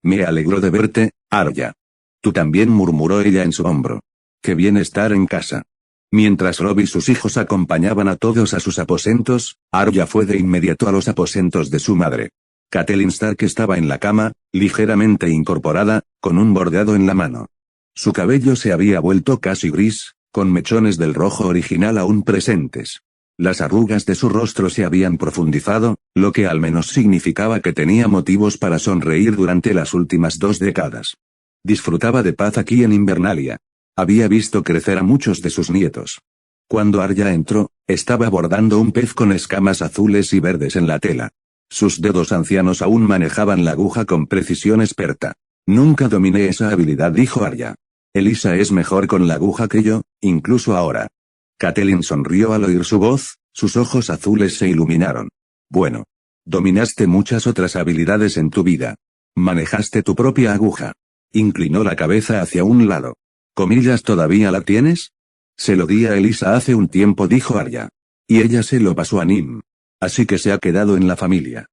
S1: «Me alegró de verte, Arya». «Tú también», murmuró ella en su hombro. «Qué bien estar en casa». Mientras Robb y sus hijos acompañaban a todos a sus aposentos, Arya fue de inmediato a los aposentos de su madre. Catelyn Stark estaba en la cama, ligeramente incorporada, con un bordado en la mano. Su cabello se había vuelto casi gris, con mechones del rojo original aún presentes. Las arrugas de su rostro se habían profundizado, lo que al menos significaba que tenía motivos para sonreír durante las últimas 2 décadas. Disfrutaba de paz aquí en Invernalia. Había visto crecer a muchos de sus nietos. Cuando Arya entró, estaba bordando un pez con escamas azules y verdes en la tela. Sus dedos ancianos aún manejaban la aguja con precisión experta. «Nunca dominé esa habilidad», dijo Arya. «Elisa es mejor con la aguja que yo, incluso ahora». Catelyn sonrió al oír su voz, sus ojos azules se iluminaron. «Bueno. Dominaste muchas otras habilidades en tu vida. Manejaste tu propia aguja». Inclinó la cabeza hacia un lado. «¿Comillas todavía la tienes?» «Se lo di a Elisa hace un tiempo», dijo Arya. «Y ella se lo pasó a Nim. Así que se ha quedado en la familia.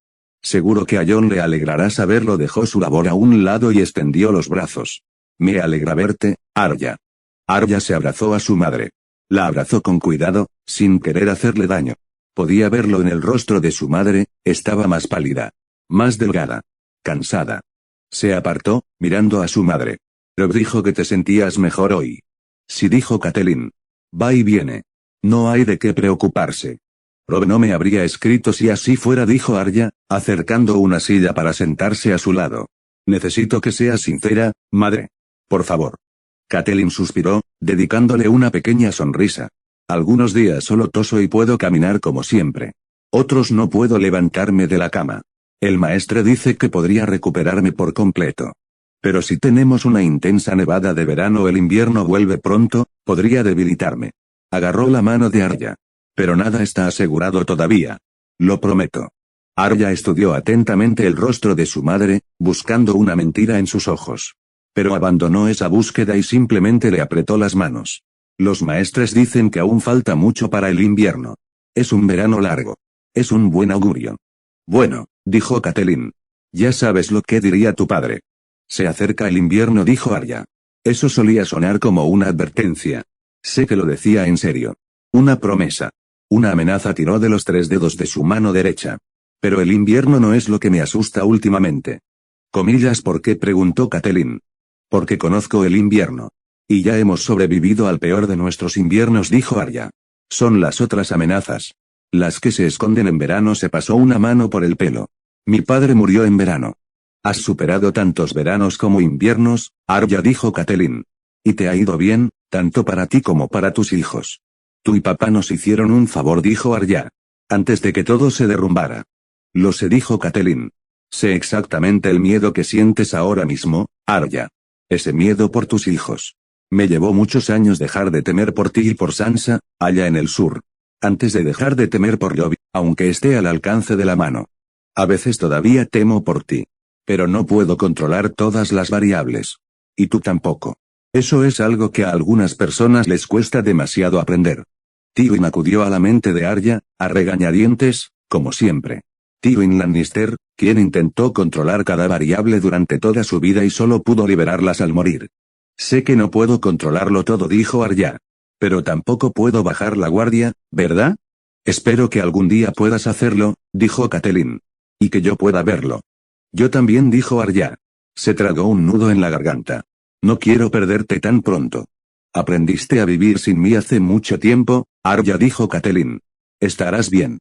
S1: Seguro que a Jon le alegrará saberlo». Dejó su labor a un lado y extendió los brazos. «Me alegra verte, Arya». Arya se abrazó a su madre. La abrazó con cuidado, sin querer hacerle daño. Podía verlo en el rostro de su madre, estaba más pálida. Más delgada. Cansada. Se apartó, mirando a su madre. «Robb dijo que te sentías mejor hoy». «Sí», dijo Catelyn. «Va y viene. No hay de qué preocuparse». «Robb no me habría escrito si así fuera», dijo Arya, acercando una silla para sentarse a su lado. «Necesito que seas sincera, madre. Por favor». Catelyn suspiró, dedicándole una pequeña sonrisa. «Algunos días solo toso y puedo caminar como siempre. Otros no puedo levantarme de la cama. El maestre dice que podría recuperarme por completo». Pero si tenemos una intensa nevada de verano o el invierno vuelve pronto, podría debilitarme. Agarró la mano de Arya. Pero nada está asegurado todavía. Lo prometo. Arya estudió atentamente el rostro de su madre, buscando una mentira en sus ojos. Pero abandonó esa búsqueda y simplemente le apretó las manos. Los maestres dicen que aún falta mucho para el invierno. Es un verano largo. Es un buen augurio. Bueno, dijo Catelyn. Ya sabes lo que diría tu padre. Se acerca el invierno, dijo Arya. Eso solía sonar como una advertencia. Sé que lo decía en serio. Una promesa. Una amenaza tiró de los 3 dedos de su mano derecha. Pero el invierno no es lo que me asusta últimamente. ¿Comillas por qué?, preguntó Catelyn. Porque conozco el invierno. Y ya hemos sobrevivido al peor de nuestros inviernos, dijo Arya. Son las otras amenazas. Las que se esconden en verano. Se pasó una mano por el pelo. Mi padre murió en verano. Has superado tantos veranos como inviernos, Arya, dijo Catelyn. Y te ha ido bien, tanto para ti como para tus hijos. Tú y papá nos hicieron un favor, dijo Arya. Antes de que todo se derrumbara. Lo sé, dijo Catelyn. Sé exactamente el miedo que sientes ahora mismo, Arya. Ese miedo por tus hijos. Me llevó muchos años dejar de temer por ti y por Sansa, allá en el sur. Antes de dejar de temer por Lobby, aunque esté al alcance de la mano. A veces todavía temo por ti. Pero no puedo controlar todas las variables. Y tú tampoco. Eso es algo que a algunas personas les cuesta demasiado aprender. Tywin acudió a la mente de Arya, a regañadientes, como siempre. Tywin Lannister, quien intentó controlar cada variable durante toda su vida y solo pudo liberarlas al morir. Sé que no puedo controlarlo todo, dijo Arya. Pero tampoco puedo bajar la guardia, ¿verdad? Espero que algún día puedas hacerlo, dijo Catelyn. Y que yo pueda verlo. Yo también, dijo Arya. Se tragó un nudo en la garganta. No quiero perderte tan pronto. Aprendiste a vivir sin mí hace mucho tiempo, Arya, dijo Catelyn. Estarás bien.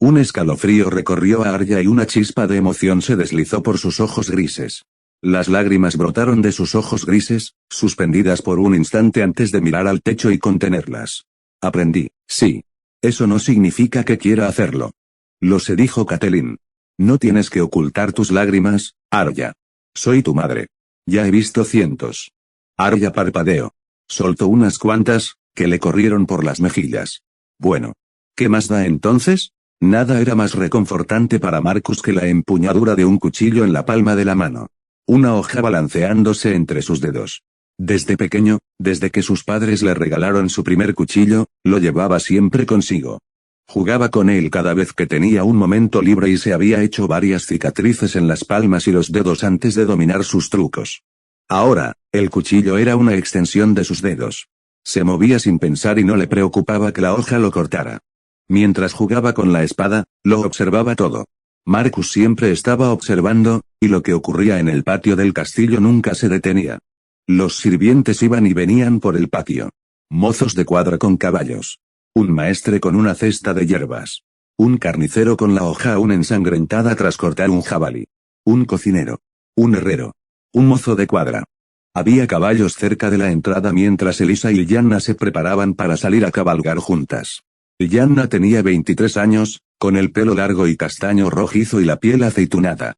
S1: Un escalofrío recorrió a Arya y una chispa de emoción se deslizó por sus ojos grises. Las lágrimas brotaron de sus ojos grises, suspendidas por un instante antes de mirar al techo y contenerlas. Aprendí, sí. Eso no significa que quiera hacerlo. Lo sé, dijo Catelyn. No tienes que ocultar tus lágrimas, Arya. Soy tu madre. Ya he visto cientos. Arya parpadeó. Soltó unas cuantas, que le corrieron por las mejillas. Bueno. ¿Qué más da entonces? Nada era más reconfortante para Marcus que la empuñadura de un cuchillo en la palma de la mano. Una hoja balanceándose entre sus dedos. Desde pequeño, desde que sus padres le regalaron su primer cuchillo, lo llevaba siempre consigo. Jugaba con él cada vez que tenía un momento libre y se había hecho varias cicatrices en las palmas y los dedos antes de dominar sus trucos. Ahora, el cuchillo era una extensión de sus dedos. Se movía sin pensar y no le preocupaba que la hoja lo cortara. Mientras jugaba con la espada, lo observaba todo. Marcus siempre estaba observando, y lo que ocurría en el patio del castillo nunca se detenía. Los sirvientes iban y venían por el patio. Mozos de cuadra con caballos. Un maestre con una cesta de hierbas. Un carnicero con la hoja aún ensangrentada tras cortar un jabalí. Un cocinero. Un herrero. Un mozo de cuadra. Había caballos cerca de la entrada mientras Elisa y Lyanna se preparaban para salir a cabalgar juntas. Lyanna tenía 23 años, con el pelo largo y castaño rojizo y la piel aceitunada.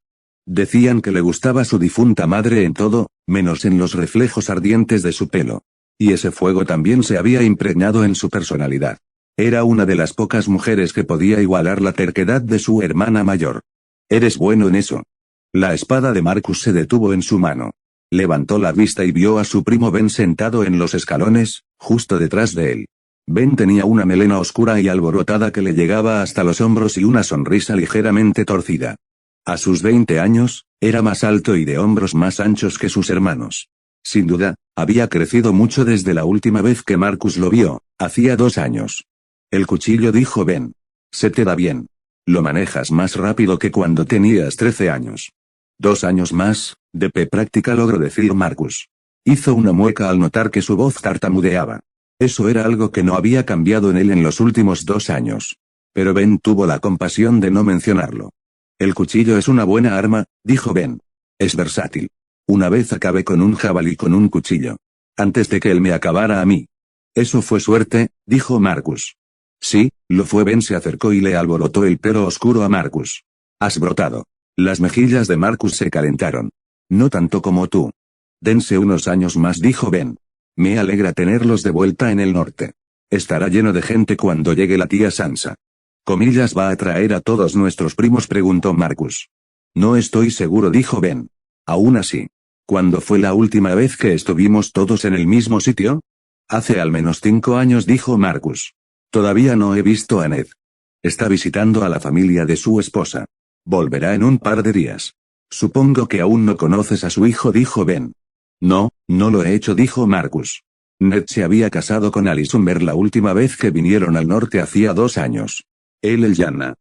S1: Decían que le gustaba su difunta madre en todo, menos en los reflejos ardientes de su pelo. Y ese fuego también se había impregnado en su personalidad. Era una de las pocas mujeres que podía igualar la terquedad de su hermana mayor. ¿Eres bueno en eso? La espada de Marcus se detuvo en su mano. Levantó la vista y vio a su primo Ben sentado en los escalones, justo detrás de él. Ben tenía una melena oscura y alborotada que le llegaba hasta los hombros y una sonrisa ligeramente torcida. A sus 20 años, era más alto y de hombros más anchos que sus hermanos. Sin duda, había crecido mucho desde la última vez que Marcus lo vio, hacía 2 años. El cuchillo, dijo Ben. Se te da bien. Lo manejas más rápido que cuando tenías 13 años. 2 años más, de práctica, logró decir Marcus. Hizo una mueca al notar que su voz tartamudeaba. Eso era algo que no había cambiado en él en los últimos 2 años. Pero Ben tuvo la compasión de no mencionarlo. El cuchillo es una buena arma, dijo Ben. Es versátil. Una vez acabé con un jabalí con un cuchillo. Antes de que él me acabara a mí. Eso fue suerte, dijo Marcus. Sí, lo fue. Ben se acercó y le alborotó el pelo oscuro a Marcus. Has brotado. Las mejillas de Marcus se calentaron. No tanto como tú. Dense unos años más, dijo Ben. Me alegra tenerlos de vuelta en el norte. Estará lleno de gente cuando llegue la tía Sansa. ¿Comillas va a traer a todos nuestros primos?, preguntó Marcus. No estoy seguro, dijo Ben. Aún así. ¿Cuándo fue la última vez que estuvimos todos en el mismo sitio? Hace al menos 5 años, dijo Marcus. Todavía no he visto a Ned. Está visitando a la familia de su esposa. Volverá en un par de días. Supongo que aún no conoces a su hijo, dijo Ben. No, no lo he hecho, dijo Marcus. Ned se había casado con Alice Umber la última vez que vinieron al norte hacía 2 años. Él el Lyanna.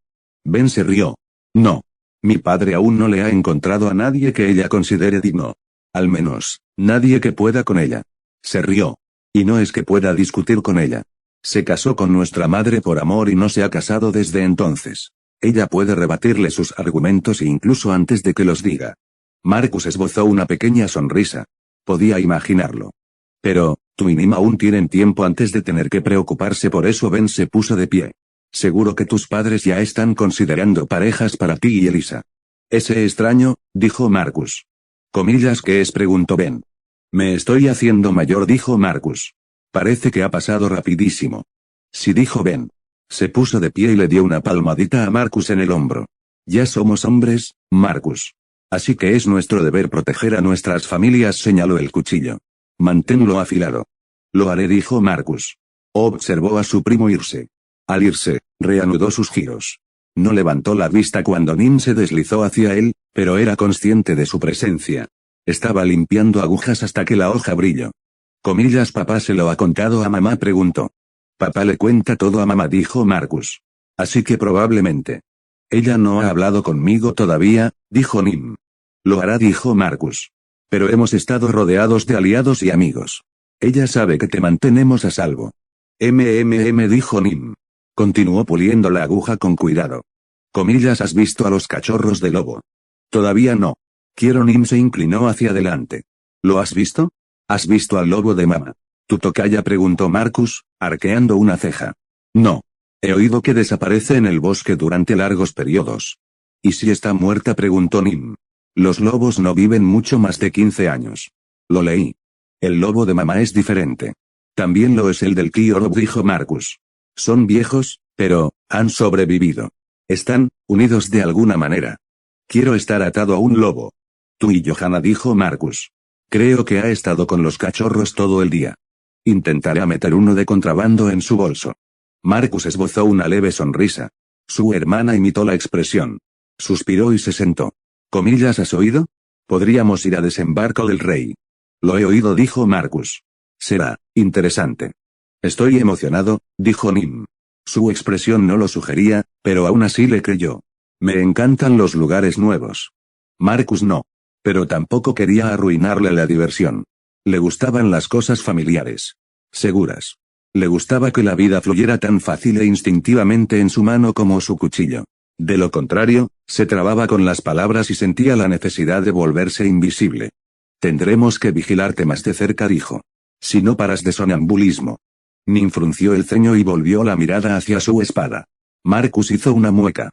S1: Ben se rió. No. Mi padre aún no le ha encontrado a nadie que ella considere digno. Al menos, nadie que pueda con ella. Se rió. Y no es que pueda discutir con ella. Se casó con nuestra madre por amor y no se ha casado desde entonces. Ella puede rebatirle sus argumentos incluso antes de que los diga. Marcus esbozó una pequeña sonrisa. Podía imaginarlo. Pero, tú y Nim aún tienen tiempo antes de tener que preocuparse por eso. Ben se puso de pie. Seguro que tus padres ya están considerando parejas para ti y Elisa. Ese extraño, dijo Marcus. ¿Comillas qué es?, preguntó Ben. Me estoy haciendo mayor, dijo Marcus. Parece que ha pasado rapidísimo. Sí, dijo Ben. Se puso de pie y le dio una palmadita a Marcus en el hombro. Ya somos hombres, Marcus. Así que es nuestro deber proteger a nuestras familias, señaló el cuchillo. Manténlo afilado. Lo haré, dijo Marcus. Observó a su primo irse. Al irse, reanudó sus giros. No levantó la vista cuando Nim se deslizó hacia él, pero era consciente de su presencia. Estaba limpiando agujas hasta que la hoja brilló. ¿Comillas papá se lo ha contado a mamá?, preguntó. Papá le cuenta todo a mamá, dijo Marcus. Así que probablemente. Ella no ha hablado conmigo todavía, dijo Nim. Lo hará, dijo Marcus. Pero hemos estado rodeados de aliados y amigos. Ella sabe que te mantenemos a salvo. Dijo Nim. Continuó puliendo la aguja con cuidado. ¿Comillas has visto a los cachorros de lobo? Todavía no. Nim se inclinó hacia adelante. ¿Lo has visto? ¿Has visto al lobo de mamá? ¿Tu tocaya?, preguntó Marcus, arqueando una ceja. No. He oído que desaparece en el bosque durante largos periodos. ¿Y si está muerta?, preguntó Nim. Los lobos no viven mucho más de 15 años. Lo leí. El lobo de mamá es diferente. También lo es el del Kiorb, dijo Marcus. Son viejos, pero han sobrevivido. Están unidos de alguna manera. Quiero estar atado a un lobo. Tú y Johanna, dijo Marcus. Creo que ha estado con los cachorros todo el día. Intentaré meter uno de contrabando en su bolso. Marcus esbozó una leve sonrisa. Su hermana imitó la expresión. Suspiró y se sentó. ¿Comillas has oído? Podríamos ir a Desembarco del Rey. Lo he oído, dijo Marcus. Será interesante. Estoy emocionado, dijo Nim. Su expresión no lo sugería, pero aún así le creyó. Me encantan los lugares nuevos. Marcus no. Pero tampoco quería arruinarle la diversión. Le gustaban las cosas familiares. Seguras. Le gustaba que la vida fluyera tan fácil e instintivamente en su mano como su cuchillo. De lo contrario, se trababa con las palabras y sentía la necesidad de volverse invisible. Tendremos que vigilarte más de cerca, dijo. Si no paras de sonambulismo. Nim frunció el ceño y volvió la mirada hacia su espada. Marcus hizo una mueca.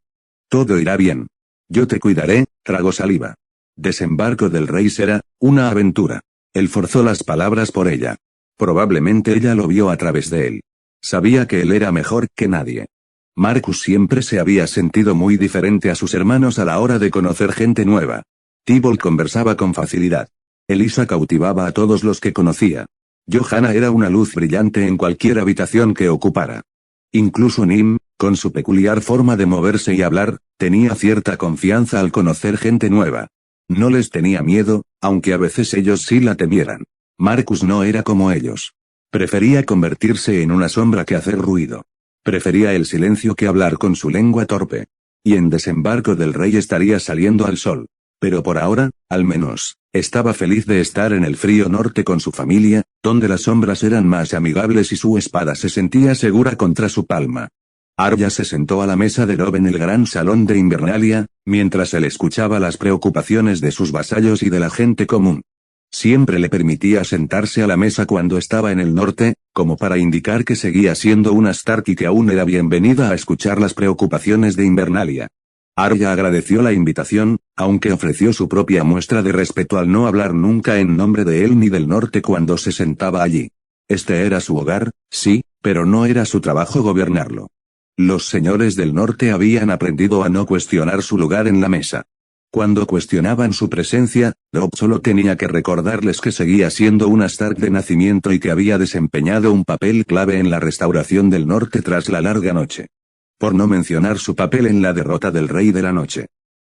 S1: Todo irá bien. Yo te cuidaré, tragó saliva. Desembarco del Rey será una aventura. Él forzó las palabras por ella. Probablemente ella lo vio a través de él. Sabía que él era mejor que nadie. Marcus siempre se había sentido muy diferente a sus hermanos a la hora de conocer gente nueva. Tybalt conversaba con facilidad. Elisa cautivaba a todos los que conocía. Johanna era una luz brillante en cualquier habitación que ocupara. Incluso Nim, con su peculiar forma de moverse y hablar, tenía cierta confianza al conocer gente nueva. No les tenía miedo, aunque a veces ellos sí la temieran. Marcus no era como ellos. Prefería convertirse en una sombra que hacer ruido. Prefería el silencio que hablar con su lengua torpe. Y en Desembarco del Rey estaría saliendo al sol. Pero por ahora, al menos, estaba feliz de estar en el frío norte con su familia, donde las sombras eran más amigables y su espada se sentía segura contra su palma. Arya se sentó a la mesa de Robb en el gran salón de Invernalia, mientras él escuchaba las preocupaciones de sus vasallos y de la gente común. Siempre le permitía sentarse a la mesa cuando estaba en el norte, como para indicar que seguía siendo una Stark y que aún era bienvenida a escuchar las preocupaciones de Invernalia. Arya agradeció la invitación, aunque ofreció su propia muestra de respeto al no hablar nunca en nombre de él ni del norte cuando se sentaba allí. Este era su hogar, sí, pero no era su trabajo gobernarlo. Los señores del norte habían aprendido a no cuestionar su lugar en la mesa. Cuando cuestionaban su presencia, Robb solo tenía que recordarles que seguía siendo un Stark de nacimiento y que había desempeñado un papel clave en la restauración del norte tras la larga noche. Por no mencionar su papel en la derrota del Rey de la Noche.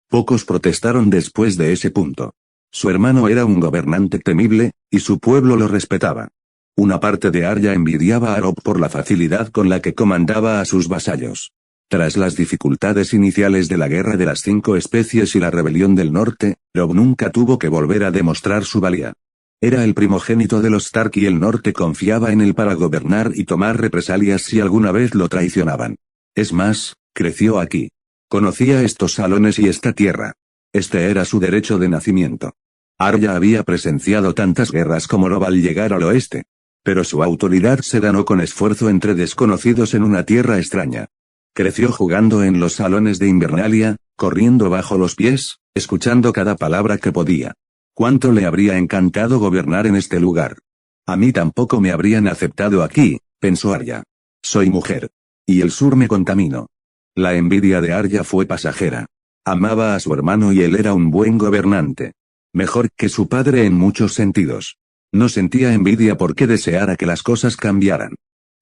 S1: Pocos protestaron después de ese punto. Su hermano era un gobernante temible, y su pueblo lo respetaba. Una parte de Arya envidiaba a Robb por la facilidad con la que comandaba a sus vasallos. Tras las dificultades iniciales de la Guerra de las 5 Especies y la Rebelión del Norte, Robb nunca tuvo que volver a demostrar su valía. Era el primogénito de los Stark y el Norte confiaba en él para gobernar y tomar represalias si alguna vez lo traicionaban. Es más, creció aquí. Conocía estos salones y esta tierra. Este era su derecho de nacimiento. Arya había presenciado tantas guerras como Robb al llegar al oeste. Pero su autoridad se ganó con esfuerzo entre desconocidos en una tierra extraña. Creció jugando en los salones de Invernalia, corriendo bajo los pies, escuchando cada palabra que podía. ¿Cuánto le habría encantado gobernar en este lugar? A mí tampoco me habrían aceptado aquí, pensó Arya. Soy mujer. Y el sur me contaminó. La envidia de Arya fue pasajera. Amaba a su hermano y él era un buen gobernante. Mejor que su padre en muchos sentidos. No sentía envidia porque deseara que las cosas cambiaran.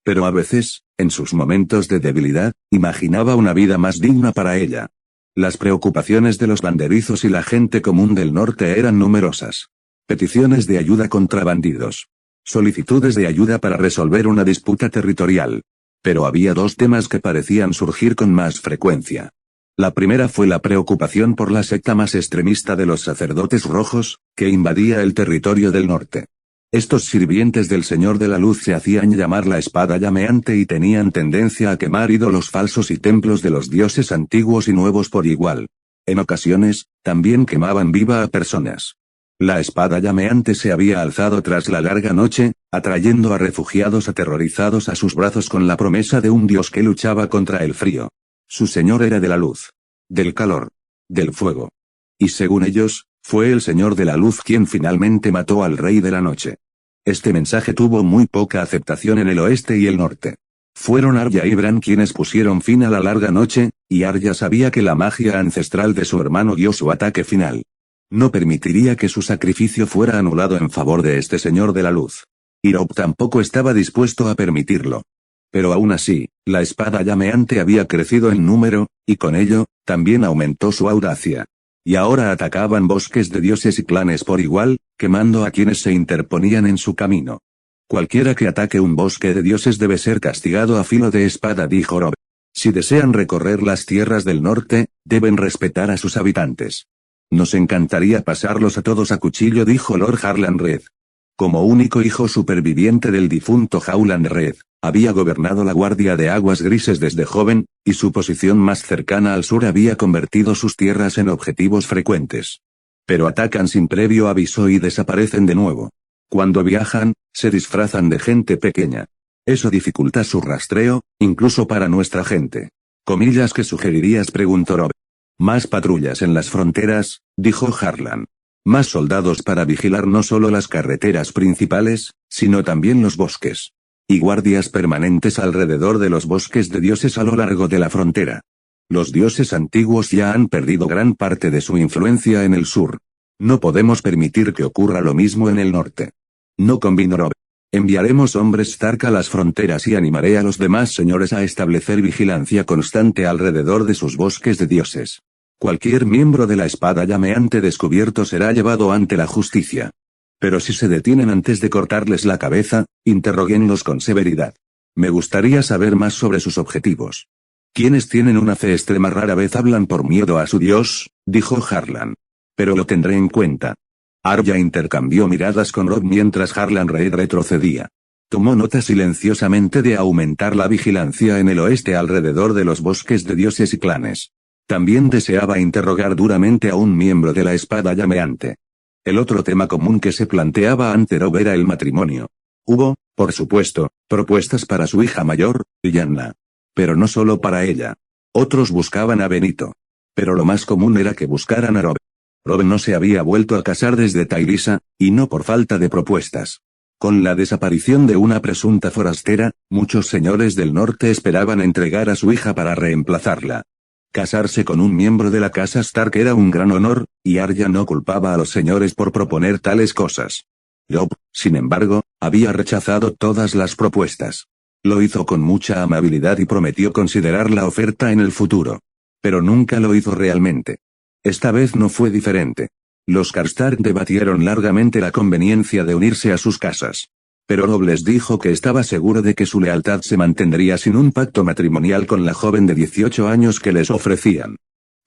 S1: Pero a veces, en sus momentos de debilidad, imaginaba una vida más digna para ella. Las preocupaciones de los banderizos y la gente común del norte eran numerosas. Peticiones de ayuda contra bandidos. Solicitudes de ayuda para resolver una disputa territorial. Pero había dos temas que parecían surgir con más frecuencia. La primera fue la preocupación por la secta más extremista de los sacerdotes rojos, que invadía el territorio del norte. Estos sirvientes del Señor de la Luz se hacían llamar la espada llameante y tenían tendencia a quemar ídolos falsos y templos de los dioses antiguos y nuevos por igual. En ocasiones, también quemaban viva a personas. La espada llameante se había alzado tras la larga noche, atrayendo a refugiados aterrorizados a sus brazos con la promesa de un dios que luchaba contra el frío. Su señor era de la luz, del calor, del fuego. Y según ellos, fue el Señor de la Luz quien finalmente mató al Rey de la Noche. Este mensaje tuvo muy poca aceptación en el oeste y el norte. Fueron Arya y Bran quienes pusieron fin a la larga noche, y Arya sabía que la magia ancestral de su hermano dio su ataque final. No permitiría que su sacrificio fuera anulado en favor de este Señor de la Luz. Y Robb tampoco estaba dispuesto a permitirlo. Pero aún así, la espada llameante había crecido en número, y con ello, también aumentó su audacia. Y ahora atacaban bosques de dioses y clanes por igual, quemando a quienes se interponían en su camino. Cualquiera que ataque un bosque de dioses debe ser castigado a filo de espada, dijo Robb. Si desean recorrer las tierras del norte, deben respetar a sus habitantes. Nos encantaría pasarlos a todos a cuchillo, dijo Lord Harlan Red. Como único hijo superviviente del difunto Howland Red, había gobernado la Guardia de Aguas Grises desde joven, y su posición más cercana al sur había convertido sus tierras en objetivos frecuentes. Pero atacan sin previo aviso y desaparecen de nuevo. Cuando viajan, se disfrazan de gente pequeña. Eso dificulta su rastreo, incluso para nuestra gente. ¿Comillas que sugerirías?, preguntó Robb. Más patrullas en las fronteras, dijo Harlan. Más soldados para vigilar no solo las carreteras principales, sino también los bosques. Y guardias permanentes alrededor de los bosques de dioses a lo largo de la frontera. Los dioses antiguos ya han perdido gran parte de su influencia en el sur. No podemos permitir que ocurra lo mismo en el norte. No, convino Robb. Enviaremos hombres Stark a las fronteras y animaré a los demás señores a establecer vigilancia constante alrededor de sus bosques de dioses. Cualquier miembro de la espada llameante descubierto será llevado ante la justicia. Pero si se detienen antes de cortarles la cabeza, interroguenlos con severidad. Me gustaría saber más sobre sus objetivos. Quienes tienen una fe extrema rara vez hablan por miedo a su dios, dijo Harlan. Pero lo tendré en cuenta. Arya intercambió miradas con Robb mientras Harlan Reed retrocedía. Tomó nota silenciosamente de aumentar la vigilancia en el oeste alrededor de los bosques de dioses y clanes. También deseaba interrogar duramente a un miembro de la espada llameante. El otro tema común que se planteaba ante Robb era el matrimonio. Hubo, por supuesto, propuestas para su hija mayor, Lyanna. Pero no solo para ella. Otros buscaban a Benito. Pero lo más común era que buscaran a Robb. Rob no se había vuelto a casar desde Tyrisa, y no por falta de propuestas. Con la desaparición de una presunta forastera, muchos señores del norte esperaban entregar a su hija para reemplazarla. Casarse con un miembro de la casa Stark era un gran honor, y Arya no culpaba a los señores por proponer tales cosas. Robb, sin embargo, había rechazado todas las propuestas. Lo hizo con mucha amabilidad y prometió considerar la oferta en el futuro. Pero nunca lo hizo realmente. Esta vez no fue diferente. Los Karstark debatieron largamente la conveniencia de unirse a sus casas. Pero Robb les dijo que estaba seguro de que su lealtad se mantendría sin un pacto matrimonial con la joven de 18 años que les ofrecían.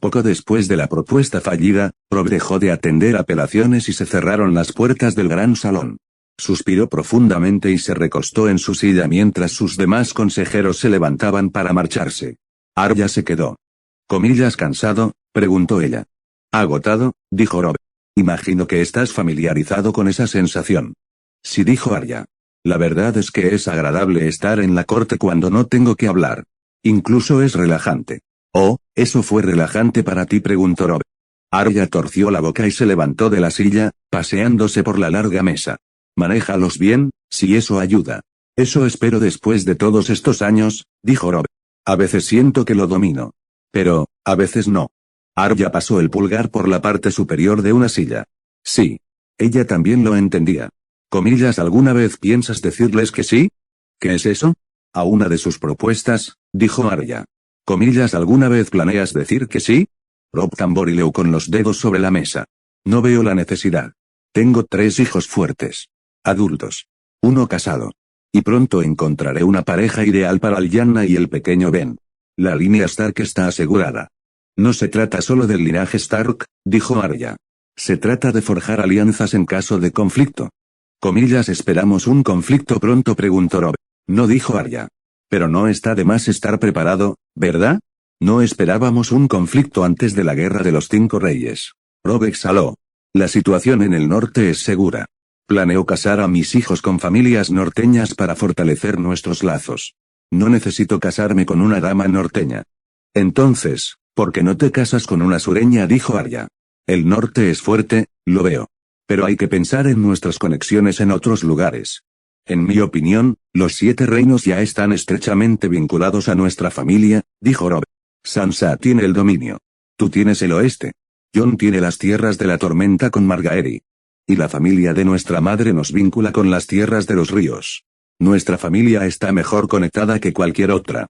S1: Poco después de la propuesta fallida, Robb dejó de atender apelaciones y se cerraron las puertas del gran salón. Suspiró profundamente y se recostó en su silla mientras sus demás consejeros se levantaban para marcharse. Arya se quedó. —¿Comillas cansado? —preguntó ella. —Agotado —dijo Robb—. Imagino que estás familiarizado con esa sensación. Sí —dijo Arya—. La verdad es que es agradable estar en la corte cuando no tengo que hablar. Incluso es relajante. —Oh, ¿eso fue relajante para ti? —preguntó Robb. Arya torció la boca y se levantó de la silla, paseándose por la larga mesa. —Manéjalos bien, si eso ayuda. —Eso espero después de todos estos años —dijo Robb—. A veces siento que lo domino. Pero, a veces no. Arya pasó el pulgar por la parte superior de una silla. Sí. Ella también lo entendía. Comillas, ¿alguna vez piensas decirles que sí? ¿Qué es eso? A una de sus propuestas, dijo Arya. Comillas, ¿alguna vez planeas decir que sí? Robb tamborileó con los dedos sobre la mesa. No veo la necesidad. Tengo 3 hijos fuertes. Adultos. 1 casado. Y pronto encontraré una pareja ideal para Lyanna y el pequeño Ben. La línea Stark está asegurada. No se trata solo del linaje Stark, dijo Arya. Se trata de forjar alianzas en caso de conflicto. Comillas, ¿esperamos un conflicto pronto? Preguntó Robb. No, dijo Arya. Pero no está de más estar preparado, ¿verdad? No esperábamos un conflicto antes de la guerra de los 5 reyes. Robb exhaló. La situación en el norte es segura. Planeo casar a mis hijos con familias norteñas para fortalecer nuestros lazos. No necesito casarme con una dama norteña. Entonces, ¿por qué no te casas con una sureña? Dijo Arya. El norte es fuerte, lo veo. Pero hay que pensar en nuestras conexiones en otros lugares. En mi opinión, los 7 reinos ya están estrechamente vinculados a nuestra familia, dijo Robb. Sansa tiene el dominio. Tú tienes el oeste. Jon tiene las tierras de la tormenta con Margaery. Y la familia de nuestra madre nos vincula con las tierras de los ríos. Nuestra familia está mejor conectada que cualquier otra.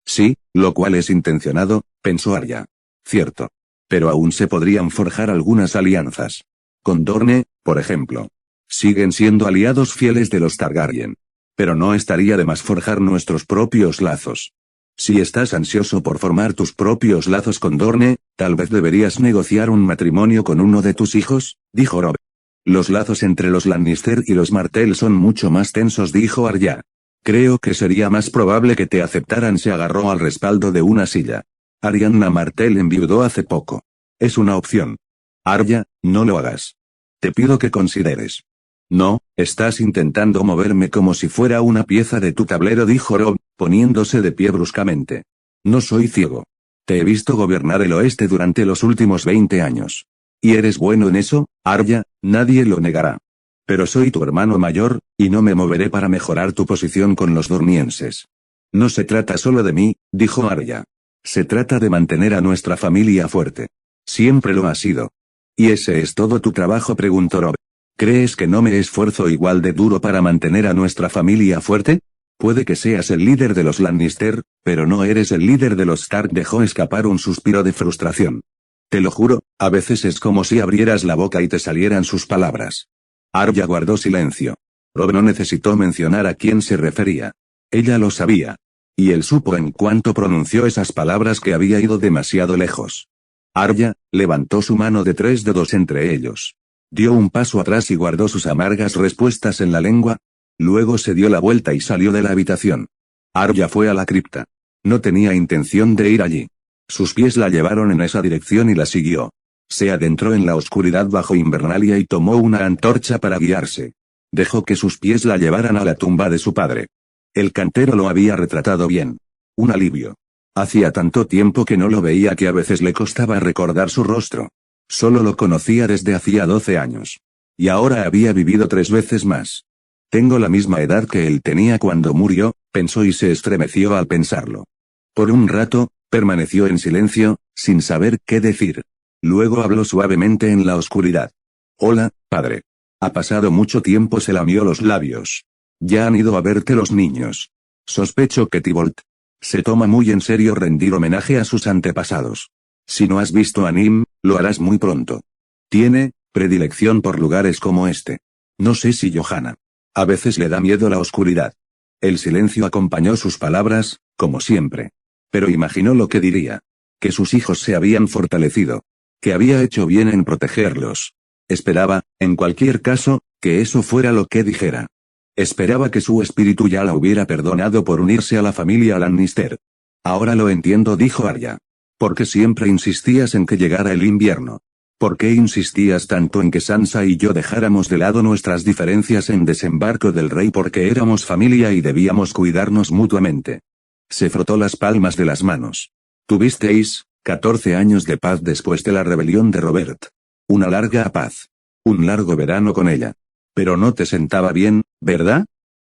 S1: Sí, lo cual es intencionado, pensó Arya. Cierto. Pero aún se podrían forjar algunas alianzas. Con Dorne, por ejemplo. Siguen siendo aliados fieles de los Targaryen. Pero no estaría de más forjar nuestros propios lazos. Si estás ansioso por formar tus propios lazos con Dorne, tal vez deberías negociar un matrimonio con uno de tus hijos, dijo Robb. Los lazos entre los Lannister y los Martell son mucho más tensos, dijo Arya. Creo que sería más probable que te aceptaran. Se agarró al respaldo de una silla. Arianna Martell enviudó hace poco. Es una opción. Arya, no lo hagas. Te pido que consideres. No, estás intentando moverme como si fuera una pieza de tu tablero, dijo Robb, poniéndose de pie bruscamente. No soy ciego. Te he visto gobernar el oeste durante los últimos 20 años. Y eres bueno en eso, Arya, nadie lo negará. Pero soy tu hermano mayor, y no me moveré para mejorar tu posición con los dornienses. No se trata solo de mí, dijo Arya. Se trata de mantener a nuestra familia fuerte. Siempre lo ha sido. ¿Y ese es todo tu trabajo?, preguntó Robb. ¿Crees que no me esfuerzo igual de duro para mantener a nuestra familia fuerte? Puede que seas el líder de los Lannister, pero no eres el líder de los Stark. Dejó escapar un suspiro de frustración. Te lo juro, a veces es como si abrieras la boca y te salieran sus palabras. Arya guardó silencio. Robb no necesitó mencionar a quién se refería. Ella lo sabía. Y él supo en cuanto pronunció esas palabras que había ido demasiado lejos. Arya levantó su mano de 3 dedos entre ellos. Dio un paso atrás y guardó sus amargas respuestas en la lengua. Luego se dio la vuelta y salió de la habitación. Arya fue a la cripta. No tenía intención de ir allí. Sus pies la llevaron en esa dirección y la siguió. Se adentró en la oscuridad bajo Invernalia y tomó una antorcha para guiarse. Dejó que sus pies la llevaran a la tumba de su padre. El cantero lo había retratado bien. Un alivio. Hacía tanto tiempo que no lo veía que a veces le costaba recordar su rostro. Solo lo conocía desde hacía 12 años. Y ahora había vivido 3 veces más. Tengo la misma edad que él tenía cuando murió, pensó y se estremeció al pensarlo. Por un rato, permaneció en silencio, sin saber qué decir. Luego habló suavemente en la oscuridad. Hola, padre. Ha pasado mucho tiempo, se lamió los labios. Ya han ido a verte los niños. Sospecho que Tybalt se toma muy en serio rendir homenaje a sus antepasados. Si no has visto a Nim, lo harás muy pronto. Tiene predilección por lugares como este. No sé si Johanna. A veces le da miedo la oscuridad. El silencio acompañó sus palabras, como siempre. Pero imaginó lo que diría. Que sus hijos se habían fortalecido. Que había hecho bien en protegerlos. Esperaba, en cualquier caso, que eso fuera lo que dijera. Esperaba que su espíritu ya la hubiera perdonado por unirse a la familia Lannister. Ahora lo entiendo, dijo Arya. ¿Por qué siempre insistías en que llegara el invierno? ¿Por qué insistías tanto en que Sansa y yo dejáramos de lado nuestras diferencias en Desembarco del Rey? Porque éramos familia y debíamos cuidarnos mutuamente. Se frotó las palmas de las manos. Tuvisteis 14 años de paz después de la rebelión de Robert. Una larga paz. Un largo verano con ella. Pero no te sentaba bien, ¿verdad?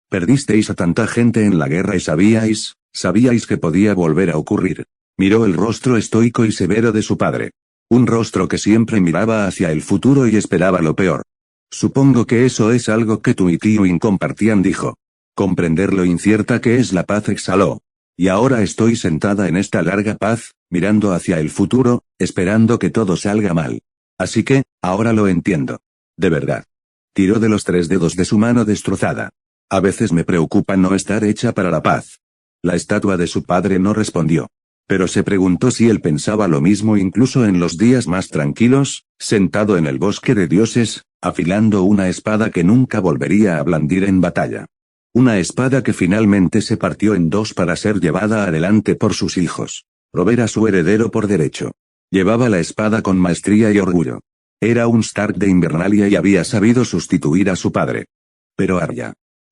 S1: Perdisteis a tanta gente en la guerra y sabíais que podía volver a ocurrir. Miró el rostro estoico y severo de su padre. Un rostro que siempre miraba hacia el futuro y esperaba lo peor. Supongo que eso es algo que tú y Tywin compartían, dijo. Comprender lo incierta que es la paz, exhaló. Y ahora estoy sentada en esta larga paz, mirando hacia el futuro, esperando que todo salga mal. Así que, ahora lo entiendo. De verdad. Tiró de los 3 dedos de su mano destrozada. A veces me preocupa no estar hecha para la paz. La estatua de su padre no respondió. Pero se preguntó si él pensaba lo mismo incluso en los días más tranquilos, sentado en el bosque de dioses, afilando una espada que nunca volvería a blandir en batalla. Una espada que finalmente se partió en 2 para ser llevada adelante por sus hijos. Robb era su heredero por derecho. Llevaba la espada con maestría y orgullo. Era un Stark de Invernalia y había sabido sustituir a su padre. Pero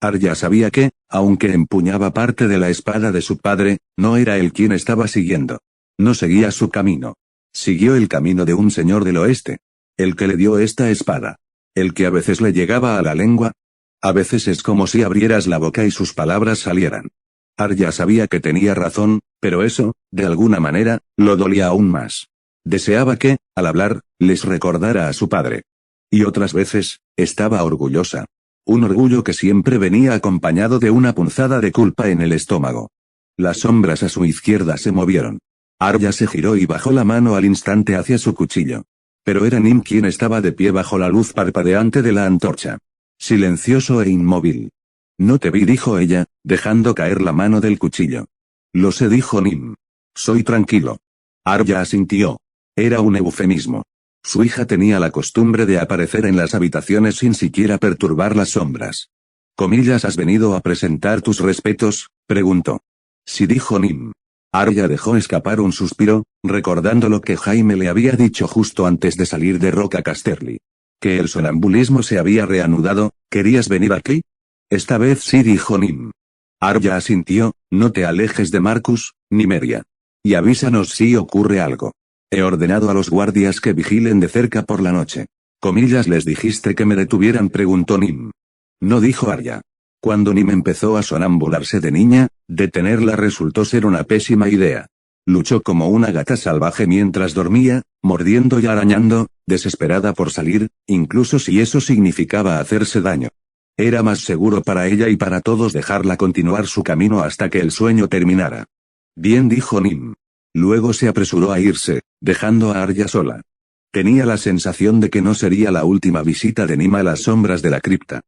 S1: Arya sabía que, aunque empuñaba parte de la espada de su padre, no era él quien estaba siguiendo. No seguía su camino. Siguió el camino de un señor del oeste. El que le dio esta espada. El que a veces le llegaba a la lengua. A veces es como si abrieras la boca y sus palabras salieran. Arya sabía que tenía razón, pero eso, de alguna manera, lo dolía aún más. Deseaba que, al hablar, les recordara a su padre. Y otras veces, estaba orgullosa. Un orgullo que siempre venía acompañado de una punzada de culpa en el estómago. Las sombras a su izquierda se movieron. Arya se giró y bajó la mano al instante hacia su cuchillo. Pero era Nim quien estaba de pie bajo la luz parpadeante de la antorcha. Silencioso e inmóvil. No te vi, dijo ella, dejando caer la mano del cuchillo. Lo sé, dijo Nim. Soy tranquilo. Arya asintió. Era un eufemismo. Su hija tenía la costumbre de aparecer en las habitaciones sin siquiera perturbar las sombras. —Comillas, ¿has venido a presentar tus respetos? —preguntó. Sí, dijo Nim. Arya dejó escapar un suspiro, recordando lo que Jaime le había dicho justo antes de salir de Roca Casterly. Que el sonambulismo se había reanudado. ¿Querías venir aquí? Esta vez sí, dijo Nim. Arya asintió. No te alejes de Marcus, ni Meria. Y avísanos si ocurre algo. He ordenado a los guardias que vigilen de cerca por la noche. —Comillas, ¿les dijiste que me detuvieran? —preguntó Nim. No, dijo Arya. Cuando Nim empezó a sonambularse de niña, detenerla resultó ser una pésima idea. Luchó como una gata salvaje mientras dormía, mordiendo y arañando, desesperada por salir, incluso si eso significaba hacerse daño. Era más seguro para ella y para todos dejarla continuar su camino hasta que el sueño terminara. Bien, dijo Nim. Luego se apresuró a irse, dejando a Arya sola. Tenía la sensación de que no sería la última visita de Nim a las sombras de la cripta.